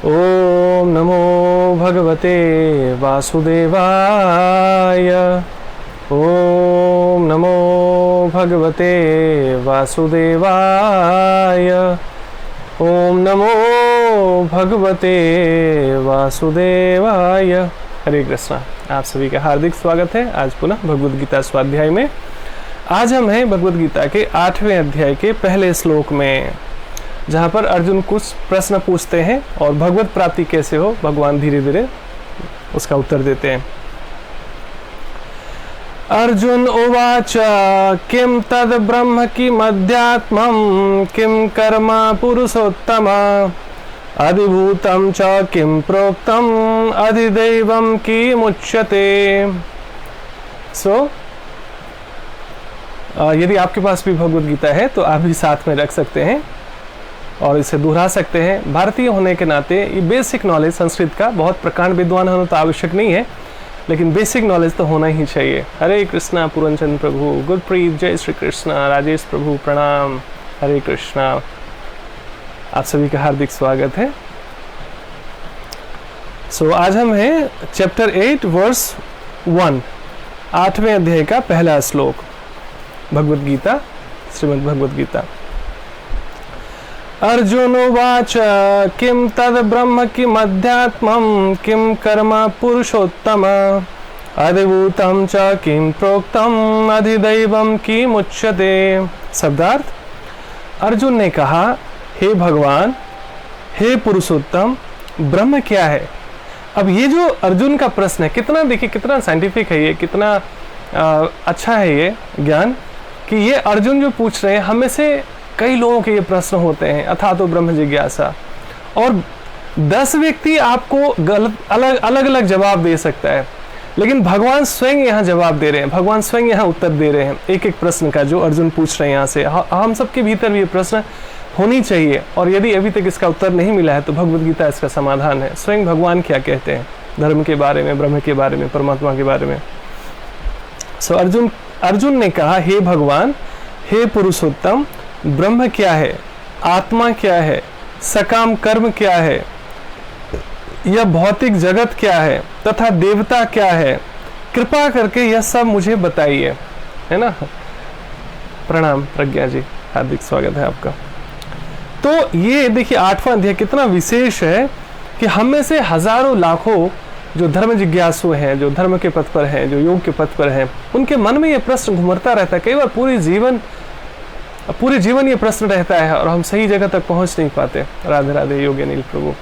ओम नमो भगवते वासुदेवाय। ओम नमो भगवते वासुदेवाय। ओम नमो भगवते वासुदेवाय। हरे कृष्णा। आप सभी का हार्दिक स्वागत है आज पुनः भगवद गीता स्वाध्याय में। आज हम हैं भगवद गीता के 8वें अध्याय के पहले श्लोक में, जहाँ पर अर्जुन कुछ प्रश्न पूछते हैं और भगवत प्राप्ति कैसे हो भगवान धीरे धीरे उसका उत्तर देते हैं। अर्जुन उवाच किम तद ब्रह्म किमध्यात्मं किम कर्म पुरुषोत्तम अधिभूतं च किम प्रोक्तम अधिदैवं किमुच्यते। यदि आपके पास भी भगवद गीता है तो आप भी साथ में रख सकते हैं और इसे दोहरा सकते हैं। भारतीय होने के नाते ये बेसिक नॉलेज, संस्कृत का बहुत प्रकांड विद्वान होना तो आवश्यक नहीं है, लेकिन बेसिक नॉलेज तो होना ही चाहिए। हरे कृष्णा पूरनचंद्र प्रभु, गुरप्रीत, जय श्री कृष्णा, राजेश प्रभु प्रणाम, हरे कृष्णा। आप सभी का हार्दिक स्वागत है। आज हम हैं चैप्टर 8 वर्स 1, 8वें अध्याय का पहला श्लोक, भगवद गीता, श्रीमद् भगवद गीता। अर्जुन उवाच किम तद ब्रह्म किमध्यात्मं किम कर्म पुरुषोत्तम अधिभूतं च किम प्रोक्तम अधिदैवं किमुच्यते। शब्दार्थ: अर्जुन ने कहा, हे भगवान, हे पुरुषोत्तम, ब्रह्म क्या है। अब ये जो अर्जुन का प्रश्न है, कितना देखिए कितना साइंटिफिक है ये, कितना अच्छा है ये ज्ञान कि ये अर्जुन जो पूछ रहे हैं, हमें से कई लोगों के ये प्रश्न होते हैं, अथा तो ब्रह्म जिज्ञासा, और 10 व्यक्ति आपको गलत अलग अलग जवाब दे सकता है, लेकिन भगवान स्वयं यहाँ जवाब दे रहे हैं, भगवान स्वयं यहाँ उत्तर दे रहे हैं एक एक प्रश्न का जो अर्जुन पूछ रहे हैं। यहाँ से हम सबके भीतर भी ये प्रश्न होनी चाहिए, और यदि अभी तक इसका उत्तर नहीं मिला है तो भगवद गीता इसका समाधान है। स्वयं भगवान क्या कहते हैं धर्म के बारे में, ब्रह्म के बारे में, परमात्मा के बारे में। अर्जुन ने कहा, हे भगवान, हे पुरुषोत्तम, ब्रह्म क्या है, आत्मा क्या है, सकाम कर्म क्या है, यह भौतिक जगत क्या है तथा देवता क्या है, कृपा करके यह सब मुझे बताइए। है ना। प्रणाम प्रज्ञा जी, हार्दिक स्वागत है आपका। तो ये देखिए 8वां अध्याय कितना विशेष है कि हम में से हजारों लाखों जो धर्म जिज्ञासु हैं, जो धर्म के पथ पर हैं, जो योग के पथ पर हैं, उनके मन में ये प्रश्न घुमरता रहता है। कई बार पूरे जीवन ये प्रश्न रहता है और हम सही जगह तक पहुंच नहीं पाते। राधे राधे योगी अनिल प्रभु।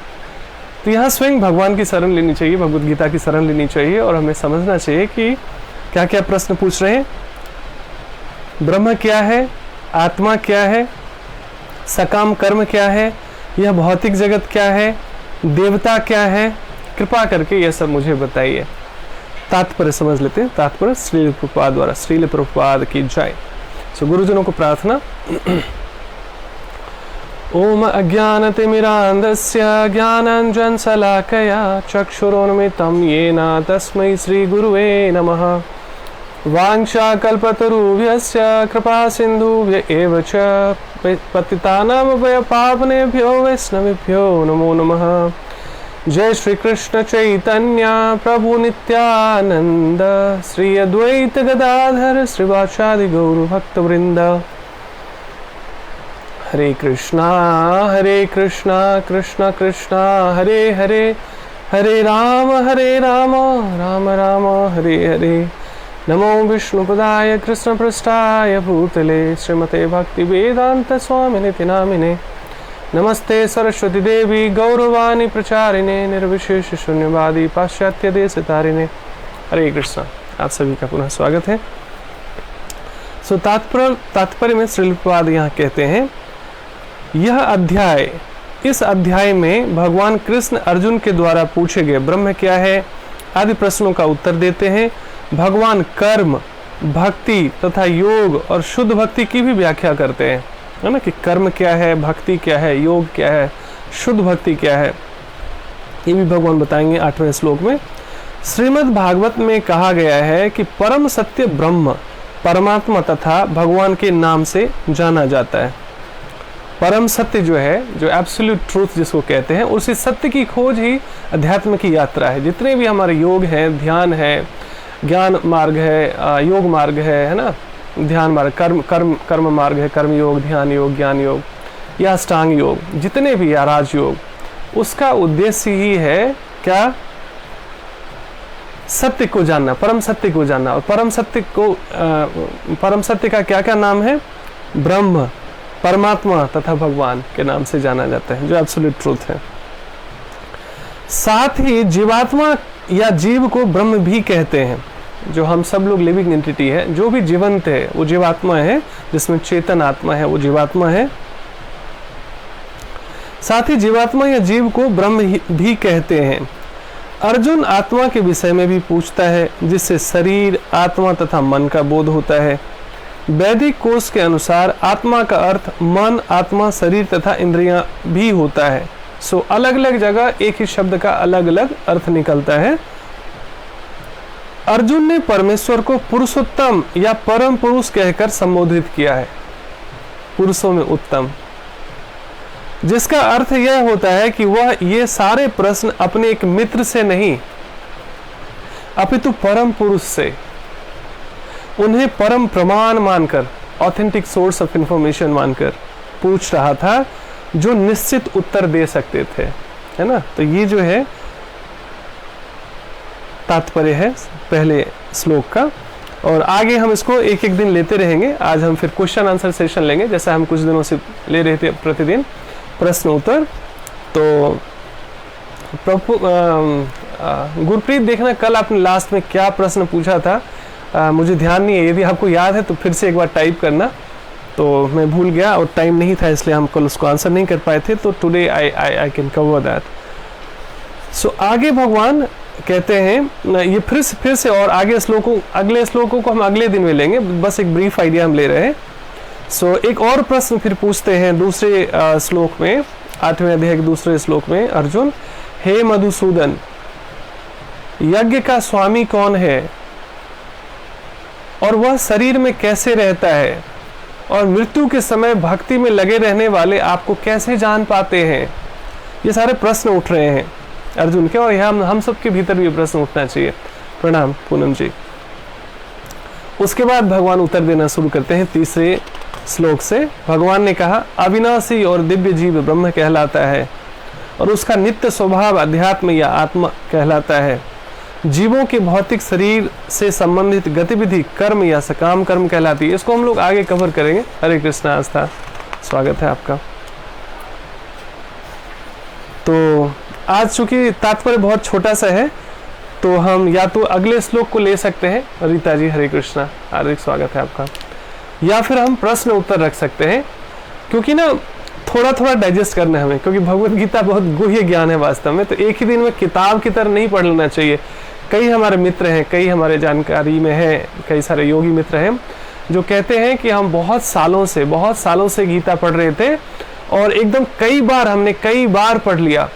तो यहाँ स्वयं भगवान की शरण लेनी चाहिए, भगवद गीता की शरण लेनी चाहिए, और हमें समझना चाहिए कि क्या क्या प्रश्न पूछ रहे हैं। ब्रह्म क्या है, आत्मा क्या है, सकाम कर्म क्या है, यह भौतिक जगत क्या है, देवता क्या है, कृपा करके यह सब मुझे बताइए। तात्पर्य समझ लेते हैं। तात्पर्य श्रील प्रभुपाद द्वारा, श्रील प्रभुपाद की जय। गुरुजनों को प्रार्थना। ओम अज्ञानतिमिरान्धस्य ज्ञानाञ्जनशलाकया चक्षुरोन्मिलितं येन तस्मै श्रीगुरुवे नमः। वाञ्छाकल्पतरुभ्यश्च कृपासिन्धुभ्य एव च पतितानां पावनेभ्यो वैष्णवेभ्यो नमो नमः। जय श्री कृष्ण चैतन्य प्रभु नित्यानंद, श्री अद्वैत गदाधर श्रीवासादि गौर भक्त वृंद। हरे कृष्णा कृष्ण कृष्णा हरे हरे, हरे राम राम राम हरे हरे। नमो विष्णुपदाय कृष्ण पृष्ठाय भूतले श्रीमते भक्ति वेदांत स्वामिनिति नामिने। नमस्ते सरस्वती देवी गौरवाणी प्रचारिणे निर्विशेष शून्यवादी पाश्चात्य देश तारिणे। हरे कृष्णा। आप सभी का पुनः स्वागत है। तात्पर्य में श्रील प्रभुपाद यहाँ कहते हैं, यह अध्याय, इस अध्याय में भगवान कृष्ण अर्जुन के द्वारा पूछे गए ब्रह्म क्या है आदि प्रश्नों का उत्तर देते हैं। भगवान कर्म, भक्ति तथा योग और शुद्ध भक्ति की भी व्याख्या करते हैं, है ना, कि कर्म क्या है, भक्ति क्या है, योग क्या है, शुद्ध भक्ति क्या है, ये भी भगवान बताएंगे 8वें श्लोक में। श्रीमद् भागवत में कहा गया है कि परम सत्य ब्रह्म, परमात्मा तथा भगवान के नाम से जाना जाता है। परम सत्य जो है, जो एब्सोल्यूट ट्रूथ जिसको कहते हैं, उसी सत्य की खोज ही अध्यात्म की यात्रा है। जितने भी हमारे योग हैं, ध्यान है, ज्ञान मार्ग है, योग मार्ग है ना, ध्यान मार्ग, कर्म मार्ग है, कर्म योग, ध्यान योग, ज्ञान योग या अष्टांग योग, जितने भी या राजयोग, उसका उद्देश्य ही है क्या? सत्य को जानना, परम सत्य को जानना। और परम सत्य का क्या क्या नाम है? ब्रह्म, परमात्मा तथा भगवान के नाम से जाना जाता है, जो एब्सोल्यूट ट्रूथ है। साथ ही जीवात्मा या जीव को ब्रह्म भी कहते हैं। जो हम सब लोग लिविंग एंटिटी है, जो भी जीवंत है वो जीवात्मा है, जिसमें चेतन आत्मा है वो जीवात्मा है। साथ ही जीवात्मा या जीव को ब्रह्म भी कहते हैं। अर्जुन आत्मा के विषय में भी पूछता है, जिससे शरीर, आत्मा तथा मन का बोध होता है। वैदिक कोश के अनुसार आत्मा का अर्थ मन, आत्मा, शरीर तथा इंद्रियां भी होता है। सो अलग अलग जगह एक ही शब्द का अलग अलग अर्थ निकलता है। अर्जुन ने परमेश्वर को पुरुषोत्तम या परम पुरुष कहकर संबोधित किया है, पुरुषों में उत्तम, जिसका अर्थ यह होता है कि वह ये सारे प्रश्न अपने एक मित्र से नहीं, अपितु परम पुरुष से, उन्हें परम प्रमाण मानकर, ऑथेंटिक सोर्स ऑफ इंफॉर्मेशन मानकर पूछ रहा था, जो निश्चित उत्तर दे सकते थे, है ना। तो ये जो है तात्पर्य है पहले श्लोक का, और आगे हम इसको एक एक दिन लेते रहेंगे। आज हम फिर क्वेश्चन आंसर सेशन लेंगे, जैसा हम कुछ दिनों से ले रहे थे प्रतिदिन प्रश्न उत्तर। तो गुरप्रीत, देखना कल आपने लास्ट में क्या प्रश्न पूछा था, मुझे ध्यान नहीं है। यदि आपको याद है तो फिर से एक बार टाइप करना। तो मैं भूल गया और टाइम नहीं था, इसलिए हम कल उसको आंसर नहीं कर पाए थे। तो today I can cover that. So आगे भगवान कहते हैं, ये फिर से और आगे श्लोकों, अगले श्लोकों को हम अगले दिन में लेंगे, बस एक ब्रीफ आइडिया हम ले रहे हैं। सो एक और प्रश्न फिर पूछते हैं दूसरे श्लोक में, 8वें अध्याय के दूसरे श्लोक में अर्जुन, हे मधुसूदन, यज्ञ का स्वामी कौन है और वह शरीर में कैसे रहता है, और मृत्यु के समय भक्ति में लगे रहने वाले आपको कैसे जान पाते हैं? ये सारे प्रश्न उठ रहे हैं अर्जुन के, और यहाँ हम सबके भीतर भी प्रश्न उठना चाहिए। प्रणाम पूनम जी। उसके बाद भगवान उत्तर देना शुरू करते हैं तीसरे श्लोक से। भगवान ने कहा, अविनाशी और दिव्य जीव ब्रह्म कहलाता है, और उसका नित्य स्वभाव अध्यात्म या आत्मा कहलाता है। जीवों के भौतिक शरीर से संबंधित गतिविधि कर्म या सकाम कर्म कहलाती है। इसको हम लोग आगे कवर करेंगे। हरे कृष्णा आस्था, स्वागत है आपका। तो आज चूंकि तात्पर्य बहुत छोटा सा है, तो हम या तो अगले श्लोक को ले सकते हैं। रीता जी, हरे कृष्णा, हार्दिक स्वागत है आपका। या फिर हम प्रश्न उत्तर रख सकते हैं, क्योंकि ना थोड़ा थोड़ा डाइजेस्ट करना है हमें, क्योंकि भगवत गीता बहुत गुह्य ज्ञान है वास्तव में। तो एक ही दिन में किताब की तरह नहीं पढ़ लेना चाहिए। कई हमारे मित्र हैं, कई हमारे जानकारी में हैं, कई सारे योगी मित्र हैं जो कहते हैं कि हम बहुत सालों से गीता पढ़ रहे थे, और एकदम हमने कई बार पढ़ लिया,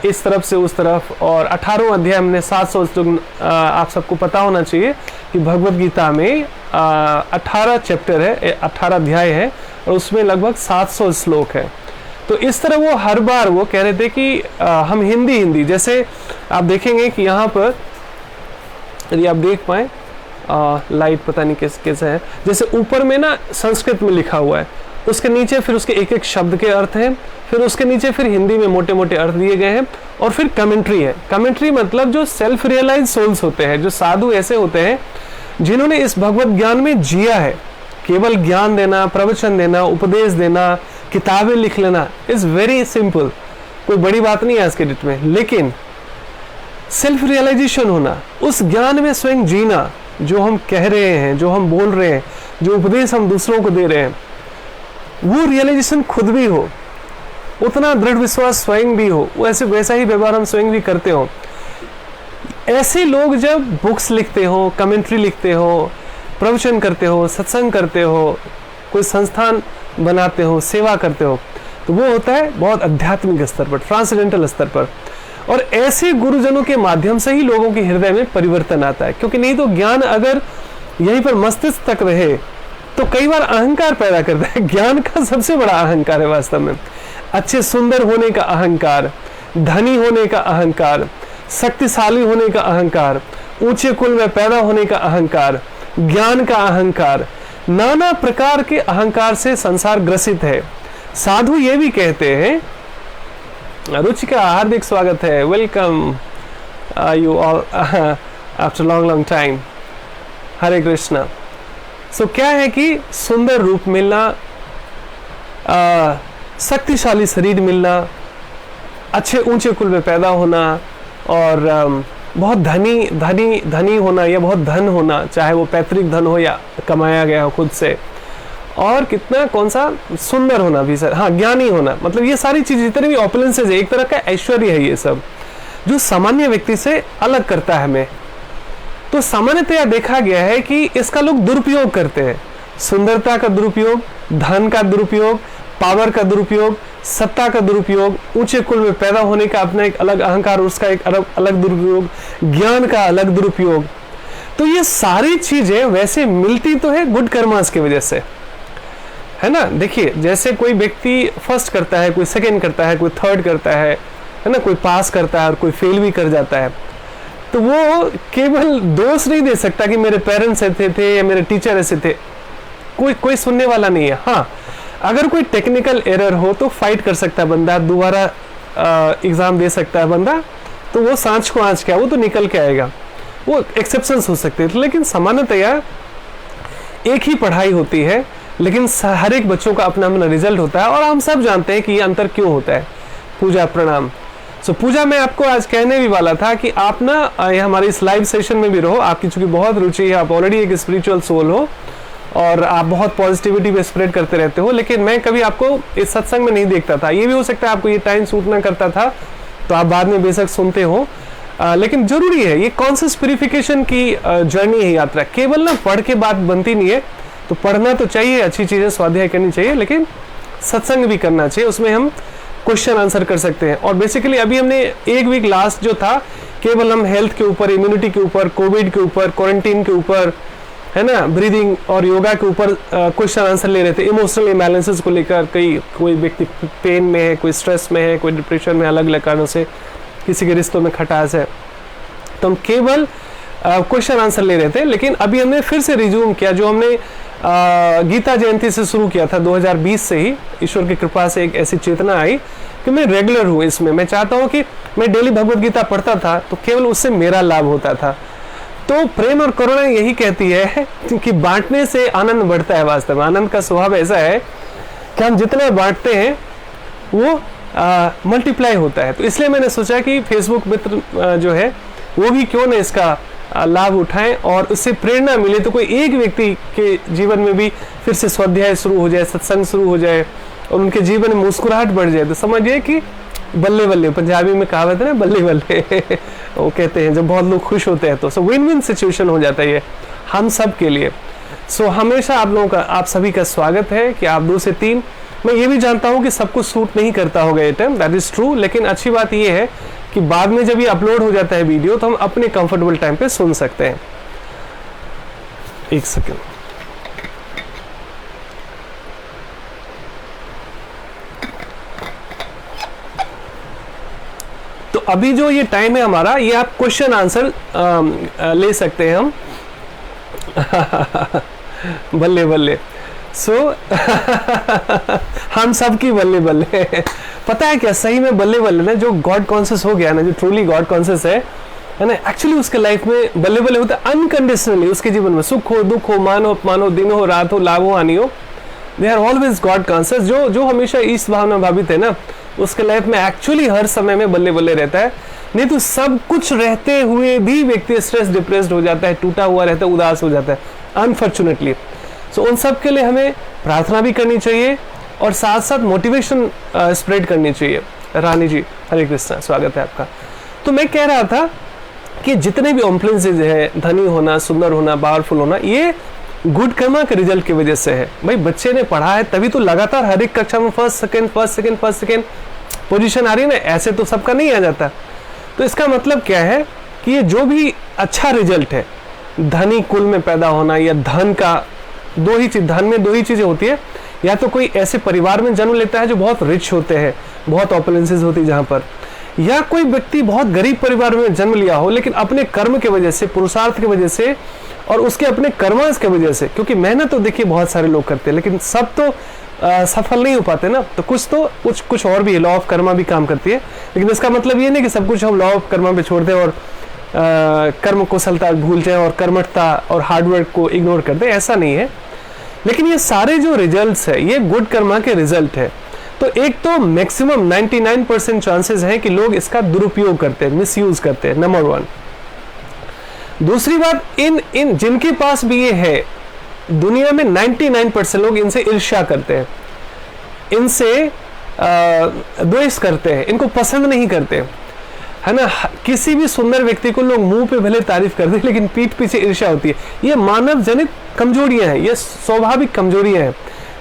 इस तरफ से उस तरफ, और 18वां अध्याय हमने 700 श्लोक। आप सबको पता होना चाहिए कि भगवत गीता में 18 चैप्टर है, 18 अध्याय है, और उसमें लगभग 700 श्लोक है। तो इस तरह वो हर बार वो कह रहे थे कि हम हिंदी जैसे आप देखेंगे कि यहाँ पर यदि आप देख पाए, लाइट पता नहीं कैसे है, जैसे ऊपर में ना संस्कृत में लिखा हुआ है, उसके नीचे फिर उसके एक एक शब्द के अर्थ हैं, फिर उसके नीचे फिर हिंदी में मोटे मोटे अर्थ दिए गए हैं, और फिर कमेंट्री है। कमेंट्री मतलब जो सेल्फ रियलाइज सोल्स होते हैं, जो साधु ऐसे होते हैं जिन्होंने इस भगवत ज्ञान में जिया है। केवल ज्ञान देना, प्रवचन देना, उपदेश देना, किताबें लिख लेना इज वेरी सिंपल, कोई बड़ी बात नहीं है आज के डेट में। लेकिन सेल्फ रियलाइजेशन होना, उस ज्ञान में स्वयं जीना, जो हम कह रहे हैं, जो हम बोल रहे हैं, जो उपदेश हम दूसरों को दे रहे हैं, वो रियलाइजेशन खुद भी हो, उतना दृढ़ विश्वास स्वयं भी हो, वैसा ही व्यवहार हम स्वयं भी करते हो। ऐसे लोग जब बुक्स लिखते हो, कमेंट्री लिखते हो, प्रवचन करते हो, सत्संग करते हो, कोई संस्थान बनाते हो, सेवा करते हो, तो वो होता है बहुत आध्यात्मिक स्तर पर, ट्रांसेंडेंटल स्तर पर। और ऐसे गुरुजनों के माध्यम से ही लोगों के हृदय में परिवर्तन आता है, क्योंकि नहीं तो ज्ञान अगर यहीं पर मस्तिष्क तक रहे तो कई बार अहंकार पैदा करता है। ज्ञान का सबसे बड़ा अहंकार है वास्तव में, अच्छे सुंदर होने का अहंकार, धनी होने का अहंकार, शक्तिशाली होने का अहंकार, ऊंचे कुल में पैदा होने का अहंकार, ज्ञान का अहंकार, नाना प्रकार के अहंकार से संसार ग्रसित है। साधु ये भी कहते हैं, रुचिका हार्दिक स्वागत है, welcome you all after long time, Hare Krishna. So क्या है कि सुंदर रूप मिलना, शक्तिशाली शरीर मिलना, अच्छे ऊंचे कुल में पैदा होना और बहुत धनी होना या बहुत धन होना, चाहे वो पैतृक धन हो या कमाया गया हो खुद से, और कितना कौन सा सुंदर होना भी सर, हाँ ज्ञानी होना, मतलब ये सारी चीज़ जितने भी ऑपुलेंसेज है, एक तरह का ऐश्वर्य है ये सब, जो सामान्य व्यक्ति से अलग करता है हमें। तो सामान्यतया देखा गया है कि इसका लोग दुरुपयोग करते हैं, सुंदरता का दुरुपयोग, धन का दुरुपयोग, पावर का दुरुपयोग, सत्ता का दुरुपयोग, ऊंचे कुल में पैदा होने का अपना एक अलग अहंकार, उसका एक अलग दुरुपयोग, ज्ञान का अलग दुरुपयोग। तो ये सारी चीजें वैसे मिलती तो है गुड कर्मास की वजह से, है ना। देखिए जैसे कोई व्यक्ति फर्स्ट करता है, कोई सेकंड करता है, कोई थर्ड करता है ना, कोई पास करता है और कोई फेल भी कर जाता है, तो वो केवल दोष नहीं दे सकता कि मेरे पेरेंट्स ऐसे थे या मेरे टीचर ऐसे थे, कोई सुनने वाला नहीं है। हाँ, अगर कोई टेक्निकल एरर हो तो फाइट कर सकता है बंदा, दोबारा एग्जाम दे सकता है बंदा, तो वो सांच को आंच क्या, वो तो निकल के आएगा, वो एक्सेप्शंस हो सकते हैं। लेकिन सामान्यतया एक ही पढ़ाई होती है, लेकिन हर एक बच्चों का अपना अपना रिजल्ट होता है, और हम सब जानते हैं कि ये अंतर क्यों होता है। पूजा प्रणाम। सो पूजा मैं आपको आज कहने भी वाला था कि आप ना हमारे इस लाइव सेशन में भी रहो, आपकी चूंकि बहुत रुचि है, आप ऑलरेडी एक स्पिरिचुअल सोल हो और आप बहुत पॉजिटिविटी पे स्प्रेड करते रहते हो, लेकिन मैं कभी आपको इस सत्संग में नहीं देखता था। ये भी हो सकता है आपको ये टाइम सूट ना करता था, तो आप बाद में बेशक सुनते हो, लेकिन जरूरी है, ये कॉन्शियस प्यूरिफिकेशन की जर्नी है, यात्रा। केवल ना पढ़ के बात बनती नहीं है, तो पढ़ना तो चाहिए, अच्छी चीज़ें स्वाध्याय करनी चाहिए, लेकिन सत्संग भी करना चाहिए, उसमें हम क्वेश्चन आंसर कर सकते हैं। और बेसिकली अभी हमने एक वीक लास्ट जो था, केवल हम हेल्थ के ऊपर, इम्यूनिटी के ऊपर, कोविड के ऊपर, क्वारंटीन के ऊपर, है ना, ब्रीदिंग और योगा के ऊपर क्वेश्चन आंसर ले रहे थे, इमोशनल इम्बैलेंसेस को लेकर। कोई व्यक्ति पेन में है, कोई स्ट्रेस में है, कोई डिप्रेशन में, अलग अलग कारणों से, किसी के रिश्तों में खटास है, तो हम केवल क्वेश्चन आंसर ले रहे थे। लेकिन अभी हमने फिर से रिज्यूम किया, जो हमने गीता जयंती से शुरू किया था 2020 से ही, ईश्वर की कृपा से एक ऐसी चेतना आई कि मैं रेगुलर हूँ इसमें। मैं चाहता हूँ कि मैं डेली भगवत गीता पढ़ता था, तो केवल उससे मेरा लाभ होता था। तो प्रेम और करुणा यही कहती है कि बांटने से आनंद बढ़ता है। वास्तव में आनंद का स्वभाव ऐसा है कि हम जितना बांटते हैं वो मल्टीप्लाई होता है। तो इसलिए मैंने सोचा कि फेसबुक मित्र जो है वो भी क्यों ना इसका लाभ उठाएं और उससे प्रेरणा मिले, तो कोई एक व्यक्ति के जीवन में भी फिर से स्वाध्याय शुरू हो जाए, सत्संग शुरू हो जाए और उनके जीवन में मुस्कुराहट बढ़ जाए। तो समझिए कि बल्ले बल्ले, पंजाबी में कहावत है ना, बल्ले बल्ले वो कहते हैं जब बहुत लोग खुश होते हैं, तो सो विन विन सिचुएशन हो जाता है ये हम सब के लिए। सो हमेशा आप लोगों का, आप सभी का स्वागत है कि आप 2 से 3, मैं ये भी जानता हूँ कि सब कुछ सूट नहीं करता होगा ये टाइम, दैट इज ट्रू, लेकिन अच्छी बात ये है कि बाद में जब ये अपलोड हो जाता है वीडियो, तो हम अपने कंफर्टेबल टाइम पे सुन सकते हैं। एक सेकेंड, तो अभी जो ये टाइम है हमारा, ये आप क्वेश्चन आंसर ले सकते हैं हम बल्ले बल्ले। सो हम सबकी बल्ले बल्ले। पता है क्या, सही में बल्ले बल्ले ना, जो गॉड कॉन्शियस हो गया ना, जो ट्रूली गॉड कॉन्शियस है ना, एक्चुअली उसके लाइफ में बल्ले बल्ले होता है अनकंडीशनली। उसके जीवन में सुख हो, दुख हो, मान हो, अपमान हो, दिन हो, रात हो, लाभ हो, हानि हो, they are always God conscious. जो हमेशा इस भावना भावित है ना, उसके लाइफ में एक्चुअली हर समय में बल्ले बल्ले रहता है। नहीं तो सब कुछ रहते हुए भी व्यक्ति स्ट्रेस, डिप्रेस्ड हो जाता है, टूटा हुआ रहता है, उदास हो जाता है, अनफॉर्चुनेटली। सो उन सब के लिए हमें प्रार्थना भी करनी चाहिए और साथ साथ मोटिवेशन स्प्रेड करनी चाहिए। रानी जी, हरे कृष्णा, स्वागत है आपका। तो मैं कह रहा था कि जितने भी ऑम्प्लेंसेज है, धनी होना, सुंदर होना, पावरफुल होना, ये गुड कर्मा के रिजल्ट की वजह से है। भाई बच्चे ने पढ़ा है तभी तो लगातार हर एक कक्षा में फर्स्ट सेकेंड पोजीशन आ रही है ना, ऐसे तो सबका नहीं आ जाता। तो इसका मतलब क्या है कि ये जो भी अच्छा रिजल्ट है, धनी कुल में पैदा होना या धन का दो ही चीज, धन में दो ही चीजें होती है, या तो कोई ऐसे परिवार में जन्म लेता है जो बहुत रिच होते हैं, बहुत ऑपुलेंसेस होती है जहां पर, या कोई व्यक्ति बहुत गरीब परिवार में जन्म लिया हो लेकिन अपने कर्म के वजह से, पुरुषार्थ की वजह से और उसके अपने कर्मांश की वजह से, क्योंकि मेहनत तो देखिए बहुत सारे लोग करते हैं लेकिन सब तो सफल नहीं हो पाते ना, तो कुछ और भी है, लॉ ऑफ कर्मा भी काम करती है। लेकिन इसका मतलब ये नहीं कि सब कुछ हम लॉ ऑफ कर्मा पे छोड़ दें और कर्म कुशलता भूल जाए और कर्मठता और हार्डवर्क को इग्नोर कर दें, ऐसा नहीं है। लेकिन ये सारे जो रिजल्ट्स है ये गुड कर्मा के रिजल्ट है। तो एक तो मैक्सिमम 99% चांसेस हैं कि लोग इसका दुरुपयोग करते हैं, मिसयूज करते हैं, नंबर 1। दूसरी बात, इन जिनके पास भी ये है, दुनिया में 99% लोग इनसे ईर्ष्या करते हैं, इनसे द्वेष करते हैं, इनको पसंद नहीं करते, है ना। किसी भी सुंदर व्यक्ति को लोग मुंह पे भले तारीफ कर दे लेकिन पीठ पीछे ईर्ष्या होती है। ये मानव जनित कमजोरियां हैं, ये स्वाभाविक कमजोरियां हैं।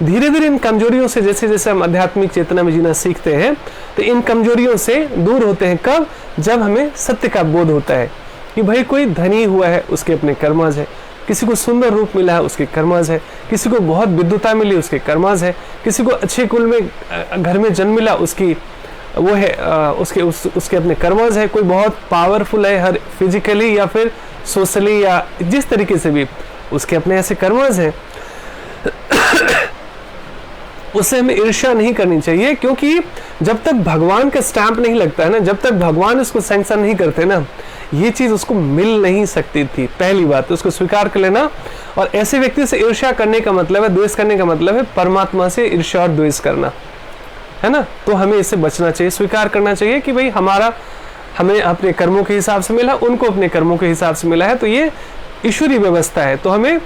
धीरे धीरे इन कमजोरियों से जैसे जैसे हम आध्यात्मिक चेतना में जीना सीखते हैं तो इन कमजोरियों से दूर होते हैं। कब? जब हमें सत्य का बोध होता है कि भाई कोई धनी हुआ है उसके अपने कर्माज है, किसी को सुंदर रूप मिला है उसके कर्माज है, किसी को बहुत विद्वता मिली उसके कर्माज है, किसी को अच्छे कुल में घर में जन्म मिला उसकी वो है उसके अपने कर्माज है, कोई बहुत पावरफुल है हर फिजिकली या फिर सोशली या जिस तरीके से भी उसके अपने ऐसे कर्माज हैं। उससे हमें ईर्ष्या नहीं करनी चाहिए, क्योंकि जब तक भगवान का स्टैंप नहीं लगता है ना, जब तक भगवान इसको सैंक्शन नहीं करते ना, ये चीज उसको मिल नहीं सकती थी। पहली बात तो उसको स्वीकार कर लेना। और ऐसे व्यक्ति से ईर्ष्या करने का मतलब है, द्वेष करने का मतलब है परमात्मा से ईर्ष्या और द्वेष करना, है ना। तो हमें इससे बचना चाहिए, स्वीकार करना चाहिए कि भाई हमें अपने कर्मों के हिसाब से मिला, उनको अपने कर्मों के हिसाब से मिला है, तो ये ईश्वरीय व्यवस्था है। तो हमें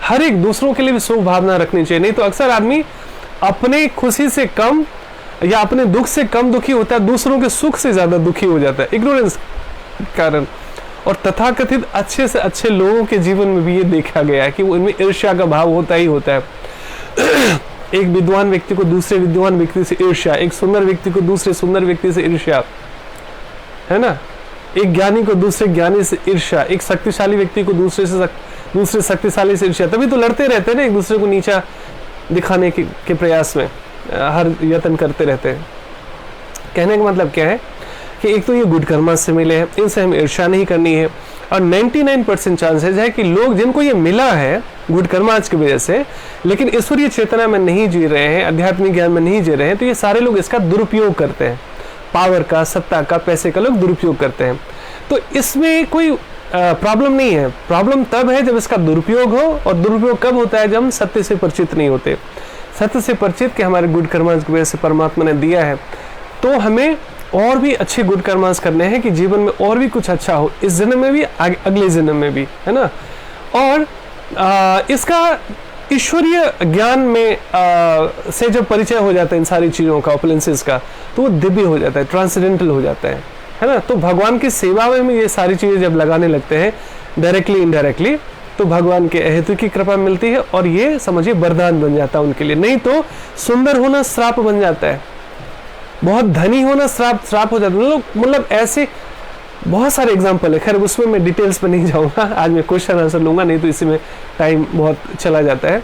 हर एक दूसरों के लिए भी शुभ भावना रखनी चाहिए। नहीं तो अक्सर आदमी अपने खुशी से कम या अपने दुख से कम दुखी होता है, दूसरों के सुख से ज्यादा दुखी हो जाता है इग्नोरेंस कारण। और तथाकथित अच्छे से अच्छे लोगों के जीवन में भी ये देखा गया है कि वो इनमें ईर्ष्या का भाव होता ही होता है। एक विद्वान व्यक्ति को दूसरे विद्वान व्यक्ति से ईर्ष्या, एक सुंदर व्यक्ति को दूसरे सुंदर व्यक्ति से ईर्ष्या, है ना। एक ज्ञानी को दूसरे ज्ञानी से ईर्ष्या, एक शक्तिशाली व्यक्ति को दूसरे शक्तिशाली से ईर्ष्या। तभी तो लड़ते रहते हैं ना, एक दूसरे को नीचा दिखाने के प्रयास में हर यत्न करते रहते हैं। कहने का मतलब क्या है कि एक तो ये गुड कर्मा से मिले हैं, इनसे हमें ईर्ष्या नहीं करनी है। और 99% चांसेस है कि लोग जिनको ये मिला है गुड कर्माज की वजह से, लेकिन ईश्वरीय चेतना में नहीं जी रहे हैं, आध्यात्मिक ज्ञान में नहीं जी रहे हैं, तो ये सारे लोग इसका दुरुपयोग करते हैं, पावर का, सत्ता का, पैसे का लोग दुरुपयोग करते हैं। तो इसमें कोई प्रॉब्लम नहीं है। प्रॉब्लम तब है जब इसका दुरुपयोग हो, और दुरुपयोग कब होता है? जब हम सत्य से परिचित नहीं होते। सत्य से परिचित कि हमारे गुड कर्माज की वजह से परमात्मा ने दिया है, तो हमें और भी अच्छे गुड कर्मास करने हैं कि जीवन में और भी कुछ अच्छा हो, इस जन्म में भी अगले जन्म में भी, है ना। और इसका ईश्वरीय ज्ञान में से जब परिचय हो जाता है इन सारी चीज़ों का, ऑपुलेंसेस का, तो वो दिव्य हो जाता है, ट्रांसेंडेंटल हो जाता है ना। तो भगवान की सेवा में ये सारी चीज़ें जब लगाने लगते हैं डायरेक्टली इनडायरेक्टली, तो भगवान के अहेतु की कृपा मिलती है और ये समझिए वरदान बन जाता है उनके लिए। नहीं तो सुंदर होना श्राप बन जाता है, बहुत धनी होना श्राप हो जाता है। लोग मतलब ऐसे बहुत सारे एग्जाम्पल है, खैर उसमें मैं डिटेल्स पे नहीं जाऊंगा, आज मैं क्वेश्चन आंसर लूंगा, नहीं तो इसी में टाइम बहुत चला जाता है।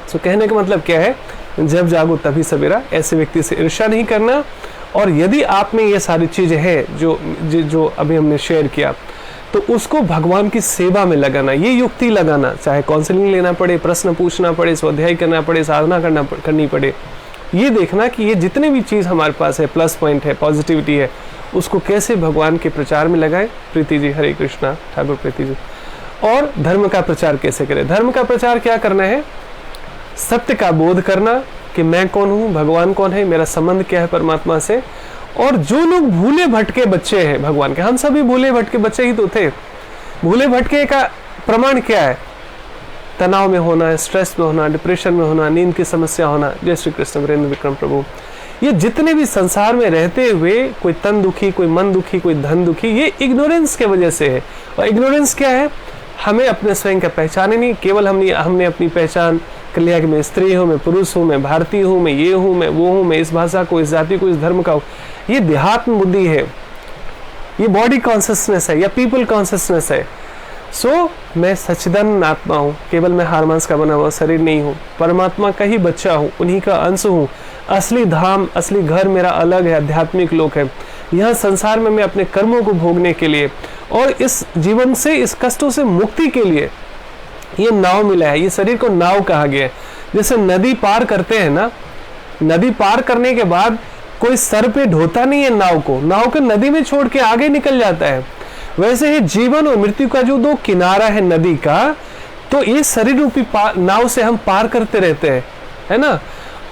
सो कहने का मतलब क्या है, जब जागो तभी सवेरा, ऐसे व्यक्ति से ईर्ष्या नहीं करना। और यदि आप में ये सारी चीजें हैं जो अभी हमने शेयर किया, तो उसको भगवान की सेवा में लगाना, ये युक्ति लगाना, चाहे काउंसलिंग लेना पड़े, प्रश्न पूछना पड़े, स्वाध्याय करना पड़े, साधना करनी पड़े, ये देखना कि ये जितने भी चीज़ हमारे पास है, प्लस पॉइंट है, पॉजिटिविटी है, उसको कैसे भगवान के प्रचार में लगाएं। प्रीति जी, हरे कृष्णा, ठाकुर प्रीति जी। और धर्म का प्रचार कैसे करें? धर्म का प्रचार क्या करना है? सत्य का बोध करना कि मैं कौन हूँ, भगवान कौन है, मेरा संबंध क्या है परमात्मा से। और जो लोग भूले भटके बच्चे हैं भगवान के, हम सभी भूले भटके बच्चे ही तो थे। भूले भटके का प्रमाण क्या है? तनाव में होना, स्ट्रेस में होना, डिप्रेशन में होना, नींद की समस्या होना। जय श्री कृष्ण, वीरेंद्र विक्रम प्रभु। ये जितने भी संसार में रहते हुए कोई तन दुखी, कोई मन दुखी, कोई धन दुखी, ये इग्नोरेंस के वजह से है। और इग्नोरेंस क्या है? हमें अपने स्वयं का पहचाने नहीं। केवल हमने अपनी पहचान कर लिया कि मैं स्त्री हूँ, मैं पुरुष हूँ, मैं भारतीय हूँ, मैं ये हूँ, मैं वो हूँ, मैं इस भाषा को, इस जाति को, इस धर्म का हूँ। ये देहात्म बुद्धि है, ये बॉडी कॉन्शियसनेस है या पीपल कॉन्शियसनेस है। मैं सच्चिदानंद आत्मा हूँ, केवल मैं हार मांस का बना हुआ शरीर नहीं हूँ, परमात्मा का ही बच्चा हूँ, उन्हीं का अंश हूँ। असली धाम, असली घर मेरा अलग है, आध्यात्मिक लोक है। यहाँ संसार में मैं अपने कर्मों को भोगने के लिए और इस जीवन से, इस कष्टों से मुक्ति के लिए ये नाव मिला है। ये शरीर को नाव कहा गया है। जैसे नदी पार करते हैं ना, नदी पार करने के बाद कोई सर पे ढोता नहीं है नाव को नदी में छोड़ के आगे निकल जाता है। वैसे ही जीवन और मृत्यु का जो दो किनारा है नदी का, तो ये शरीर रूपी नाव से हम पार करते रहते हैं, है ना।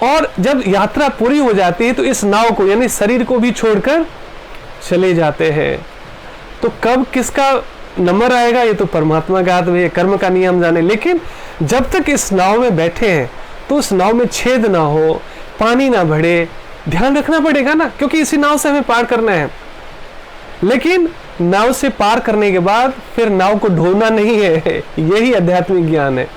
और जब यात्रा पूरी हो जाती है तो इस नाव को, यानी शरीर को भी छोड़कर चले जाते हैं। तो कब किसका नंबर आएगा ये तो परमात्मा का हाथ में है, कर्म का नियम जाने। लेकिन जब तक इस नाव में बैठे हैं तो उस नाव में छेद ना हो, पानी ना बढ़े, ध्यान रखना पड़ेगा ना, क्योंकि इसी नाव से हमें पार करना है। लेकिन नाव से पार करने के बाद फिर नाव को ढोना नहीं है, यही आध्यात्मिक ज्ञान है।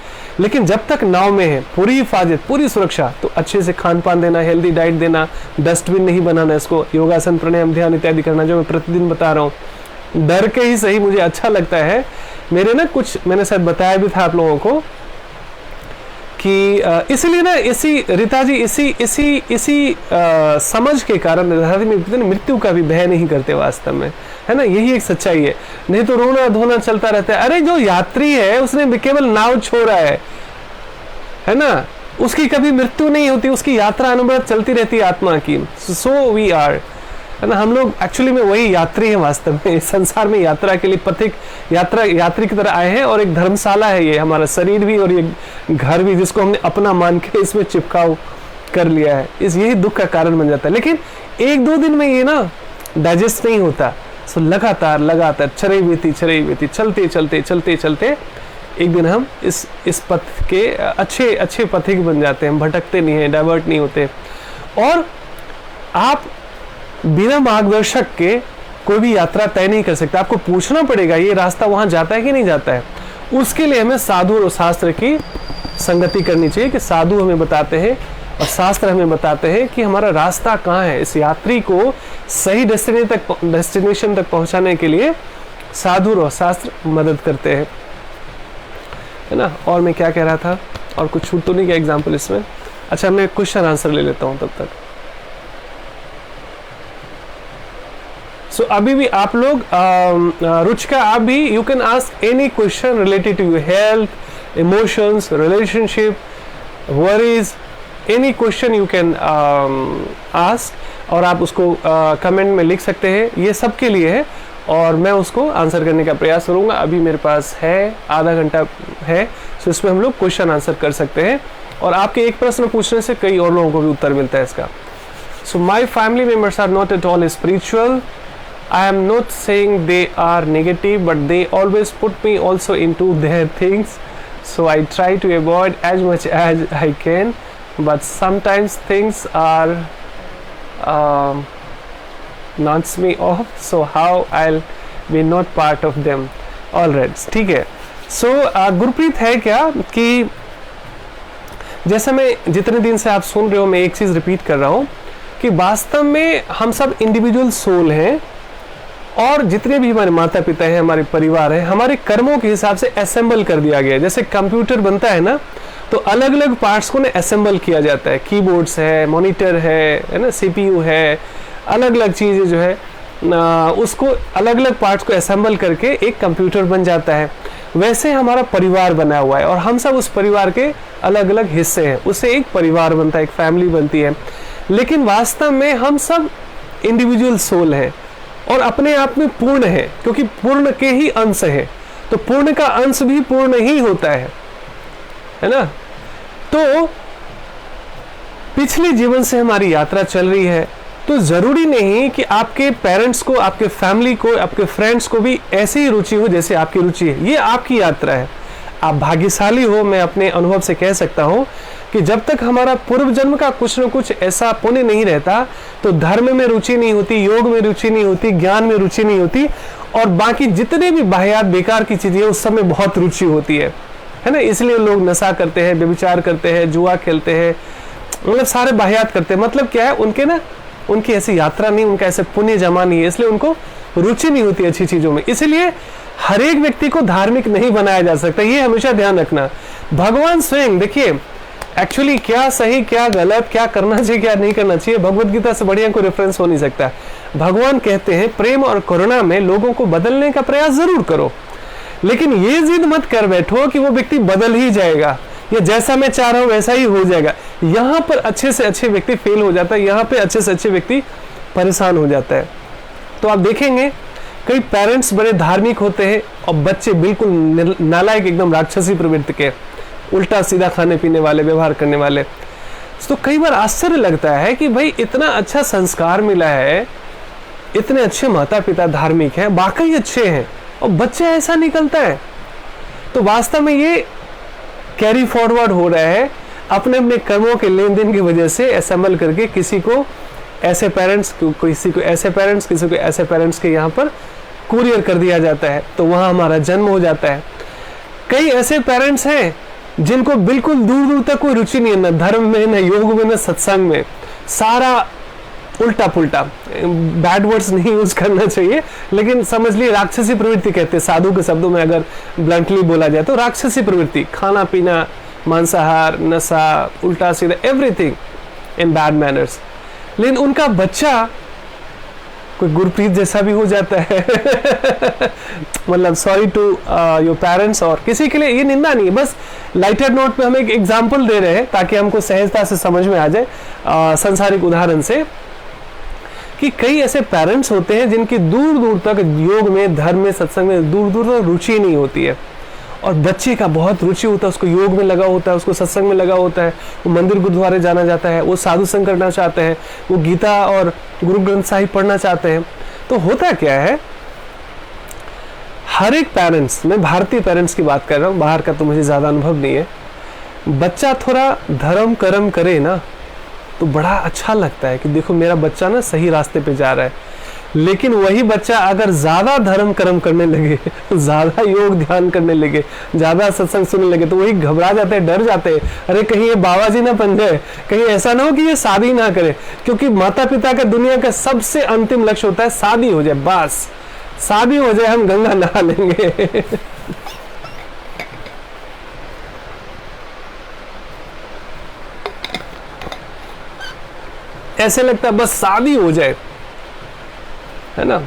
लेकिन जब तक नाव में है, पूरी हिफाजत, पूरी सुरक्षा, तो अच्छे से खान पान देना, हेल्दी डाइट देना, डस्टबिन नहीं बनाना, इसको योगासन, प्राणायाम, ध्यान इत्यादि करना, जो मैं प्रतिदिन बता रहा हूँ। डर के ही सही मुझे अच्छा लगता है। मेरे ना कुछ, मैंने शायद बताया भी था आप लोगों को कि इसलिए ना इसी रीता जी इसी समझ के कारण मृत्यु का भी भय नहीं करते वास्तव में, है ना। यही एक सच्चाई है। नहीं तो रोना धोना चलता रहता है। अरे जो यात्री है उसने केवल नाव छोड़ा है ना, उसकी कभी मृत्यु नहीं होती, उसकी यात्रा अनुभव चलती रहती है आत्मा की। सो वी आर, है ना, हम लोग एक्चुअली में वही यात्री हैं वास्तव में। संसार में यात्रा के लिए पथिक यात्री की तरह आए हैं। और एक धर्मशाला है ये हमारा शरीर भी, और ये घर भी, जिसको हमने अपना मान के इसमें चिपकाव कर लिया है। यही दुख का कारण बन जाता है। लेकिन एक दो दिन में ये ना डाइजेस्ट नहीं होता। सो लगातार चरई बीती चलते एक दिन हम इस पथ के अच्छे पथिक बन जाते हैं। हम भटकते नहीं हैं, डाइवर्ट नहीं होते। और आप बिना मार्गदर्शक के कोई भी यात्रा तय नहीं कर सकते। आपको पूछना पड़ेगा ये रास्ता वहां जाता है कि नहीं जाता है। उसके लिए हमें साधु और शास्त्र की संगति करनी चाहिए कि साधु हमें बताते हैं और शास्त्र हमें बताते हैं कि हमारा रास्ता कहाँ है। इस यात्री को सही डेस्टिनेशन तक पहुंचाने के लिए साधु और शास्त्र मदद करते हैं, है ना। और मैं क्या कह रहा था, और कुछ छूट तो नहीं क्या एग्जाम्पल इसमें। अच्छा, मैं क्वेश्चन आंसर ले लेता हूँ तब तक। सो अभी भी आप लोग रुचिका, आप भी you can ask any question related to your health, emotions, relationship, worries, any question you can ask, और आप उसको कमेंट में लिख सकते हैं। ये सबके लिए है और मैं उसको आंसर करने का प्रयास करूंगा। अभी मेरे पास है आधा घंटा है, सो इसमें हम लोग क्वेश्चन आंसर कर सकते हैं। और आपके एक प्रश्न पूछने से कई और लोगों को भी उत्तर मिलता है इसका। So my family members are not at all spiritual. I am not saying they are negative, but they always put me also into their things, so I try to avoid as much as I can, but sometimes things are knocks me off, so how I'll be not part of them. All right, ठीक है. So Gurpreet है क्या कि जैसे मैं जितने दिन से आप सुन रहे हो, मैं एक चीज़ रिपीट कर रहा हूँ कि वास्तव में हम सब इंडिविजुअल सोल हैं, और जितने भी हमारे माता पिता हैं, हमारे परिवार है, हमारे कर्मों के हिसाब से असेंबल कर दिया गया है। जैसे कंप्यूटर बनता है ना, तो अलग अलग पार्ट्स को ना असेंबल किया जाता है। कीबोर्ड्स है, मॉनिटर है ना, सीपीयू है, अलग अलग चीज़ें जो है उसको अलग अलग पार्ट्स को असेंबल करके एक कंप्यूटर बन जाता है। वैसे हमारा परिवार बना हुआ है और हम सब उस परिवार के अलग अलग हिस्से हैं, उससे एक परिवार बनता है, एक फैमिली बनती है। लेकिन वास्तव में हम सब इंडिविजुअल सोल हैं और अपने आप में पूर्ण है, क्योंकि पूर्ण के ही अंश है, तो पूर्ण का अंश भी पूर्ण ही होता है ना। तो पिछले जीवन से हमारी यात्रा चल रही है, तो जरूरी नहीं कि आपके पेरेंट्स को, आपके फैमिली को, आपके फ्रेंड्स को भी ऐसी ही रुचि हो जैसे आपकी रुचि है। ये आपकी यात्रा है, आप भाग्यशाली हो। मैं अपने अनुभव से कह सकता हूँ कि जब तक हमारा पूर्व जन्म का कुछ न कुछ ऐसा पुण्य नहीं रहता, तो धर्म में रुचि नहीं होती, योग में रुचि नहीं होती, ज्ञान में रुचि नहीं होती, और बाकी जितने भी बाह्यात बेकार की चीजें उस सब में बहुत रुचि होती है ना। इसलिए लोग नशा करते हैं, व्यभिचार करते हैं, जुआ खेलते हैं, मतलब सारे बाह्यात करते हैं। मतलब क्या है, उनके ना उनकी ऐसी यात्रा नहीं, उनका ऐसे पुण्य जमा नहीं है, इसलिए उनको रुचि नहीं होती अच्छी चीजों में। इसलिए हर एक व्यक्ति को धार्मिक नहीं बनाया जा सकता, ये हमेशा ध्यान रखना। भगवान स्वयं, देखिए एक्चुअली क्या सही क्या गलत, क्या करना चाहिए क्या नहीं करना चाहिए, भगवत गीता से बढ़िया कोई रेफरेंस हो नहीं सकता। भगवान कहते हैं प्रेम और करुणा में लोगों को बदलने का प्रयास जरूर करो, लेकिन ये जिद मत कर बैठो कि वो व्यक्ति बदल ही जाएगा, या जैसा मैं चाह रहा हूं वैसा ही हो जाएगा। यहां पर अच्छे से अच्छे व्यक्ति फेल हो जाता है, यहां पे अच्छे से अच्छे व्यक्ति परेशान हो जाता है। तो आप देखेंगे कई पेरेंट्स बड़े धार्मिक होते हैं और बच्चे बिल्कुल नालायक, एकदम राक्षसी प्रवृत्ति के, उल्टा सीधा खाने पीने वाले, व्यवहार करने वाले। तो कई बार आश्चर्य लगता है कि भाई इतना अच्छा संस्कार मिला है, इतने अच्छे माता पिता धार्मिक हैं, वाकई अच्छे हैं, और बच्चे ऐसा निकलता है। तो वास्तव में ये कैरी फॉरवर्ड हो रहा है अपने अपने कर्मों के लेन देन की वजह से, असेंबल करके किसी को ऐसे पेरेंट्स, किसी को ऐसे पेरेंट्स, किसी को ऐसे पेरेंट्स के यहाँ पर कुरियर कर दिया जाता है, तो वहाँ हमारा जन्म हो जाता है। कई ऐसे पेरेंट्स हैं जिनको बिल्कुल दूर दूर तक कोई रुचि नहीं है, न धर्म में, न योग में, न सत्संग में, सारा उल्टा पुल्टा, बैड वर्ड्स नहीं यूज करना चाहिए, लेकिन समझ लिए राक्षसी प्रवृत्ति कहते हैं, साधु के शब्दों में अगर ब्लंटली बोला जाए तो राक्षसी प्रवृत्ति, खाना पीना, मांसाहार, नशा, उल्टा सीधा, एवरीथिंग इन बैड मैनर्स। लेकिन उनका बच्चा कोई गुरप्रीत जैसा भी हो जाता है मतलब सॉरी टू योर पेरेंट्स, और किसी के लिए ये निंदा नहीं है, बस लाइटर नोट पे हम एक एग्जांपल दे रहे हैं ताकि हमको सहजता से समझ में आ जाए सांसारिक उदाहरण से, कि कई ऐसे पेरेंट्स होते हैं जिनकी दूर दूर तक योग में, धर्म में, सत्संग में दूर दूर तक रुचि नहीं होती है, और बच्चे का बहुत रुचि होता है, उसको योग में लगा होता है, उसको सत्संग में लगा होता है, वो मंदिर गुरुद्वारे जाना चाहता है, वो साधु संग करना चाहते हैं, वो गीता और गुरु ग्रंथ साहिब पढ़ना चाहते हैं। तो होता क्या है, हर एक पेरेंट्स, मैं भारतीय पेरेंट्स की बात कर रहा हूँ, बाहर का तो मुझे ज़्यादा अनुभव नहीं है, बच्चा थोड़ा धर्म कर्म करे ना तो बड़ा अच्छा लगता है कि देखो मेरा बच्चा ना सही रास्ते पे जा रहा है। लेकिन वही बच्चा अगर ज्यादा धर्म कर्म करने लगे, ज्यादा योग ध्यान करने लगे, ज्यादा सत्संग सुनने लगे, तो वही घबरा जाते हैं, डर जाते हैं, अरे कहीं ये बाबा जी ना बन जाए, कहीं ऐसा ना हो कि ये शादी ना करे, क्योंकि माता पिता का दुनिया का सबसे अंतिम लक्ष्य होता है शादी हो जाए, बस शादी हो जाए, हम गंगा नहा लेंगे ऐसे लगता है बस शादी हो जाए, है ना।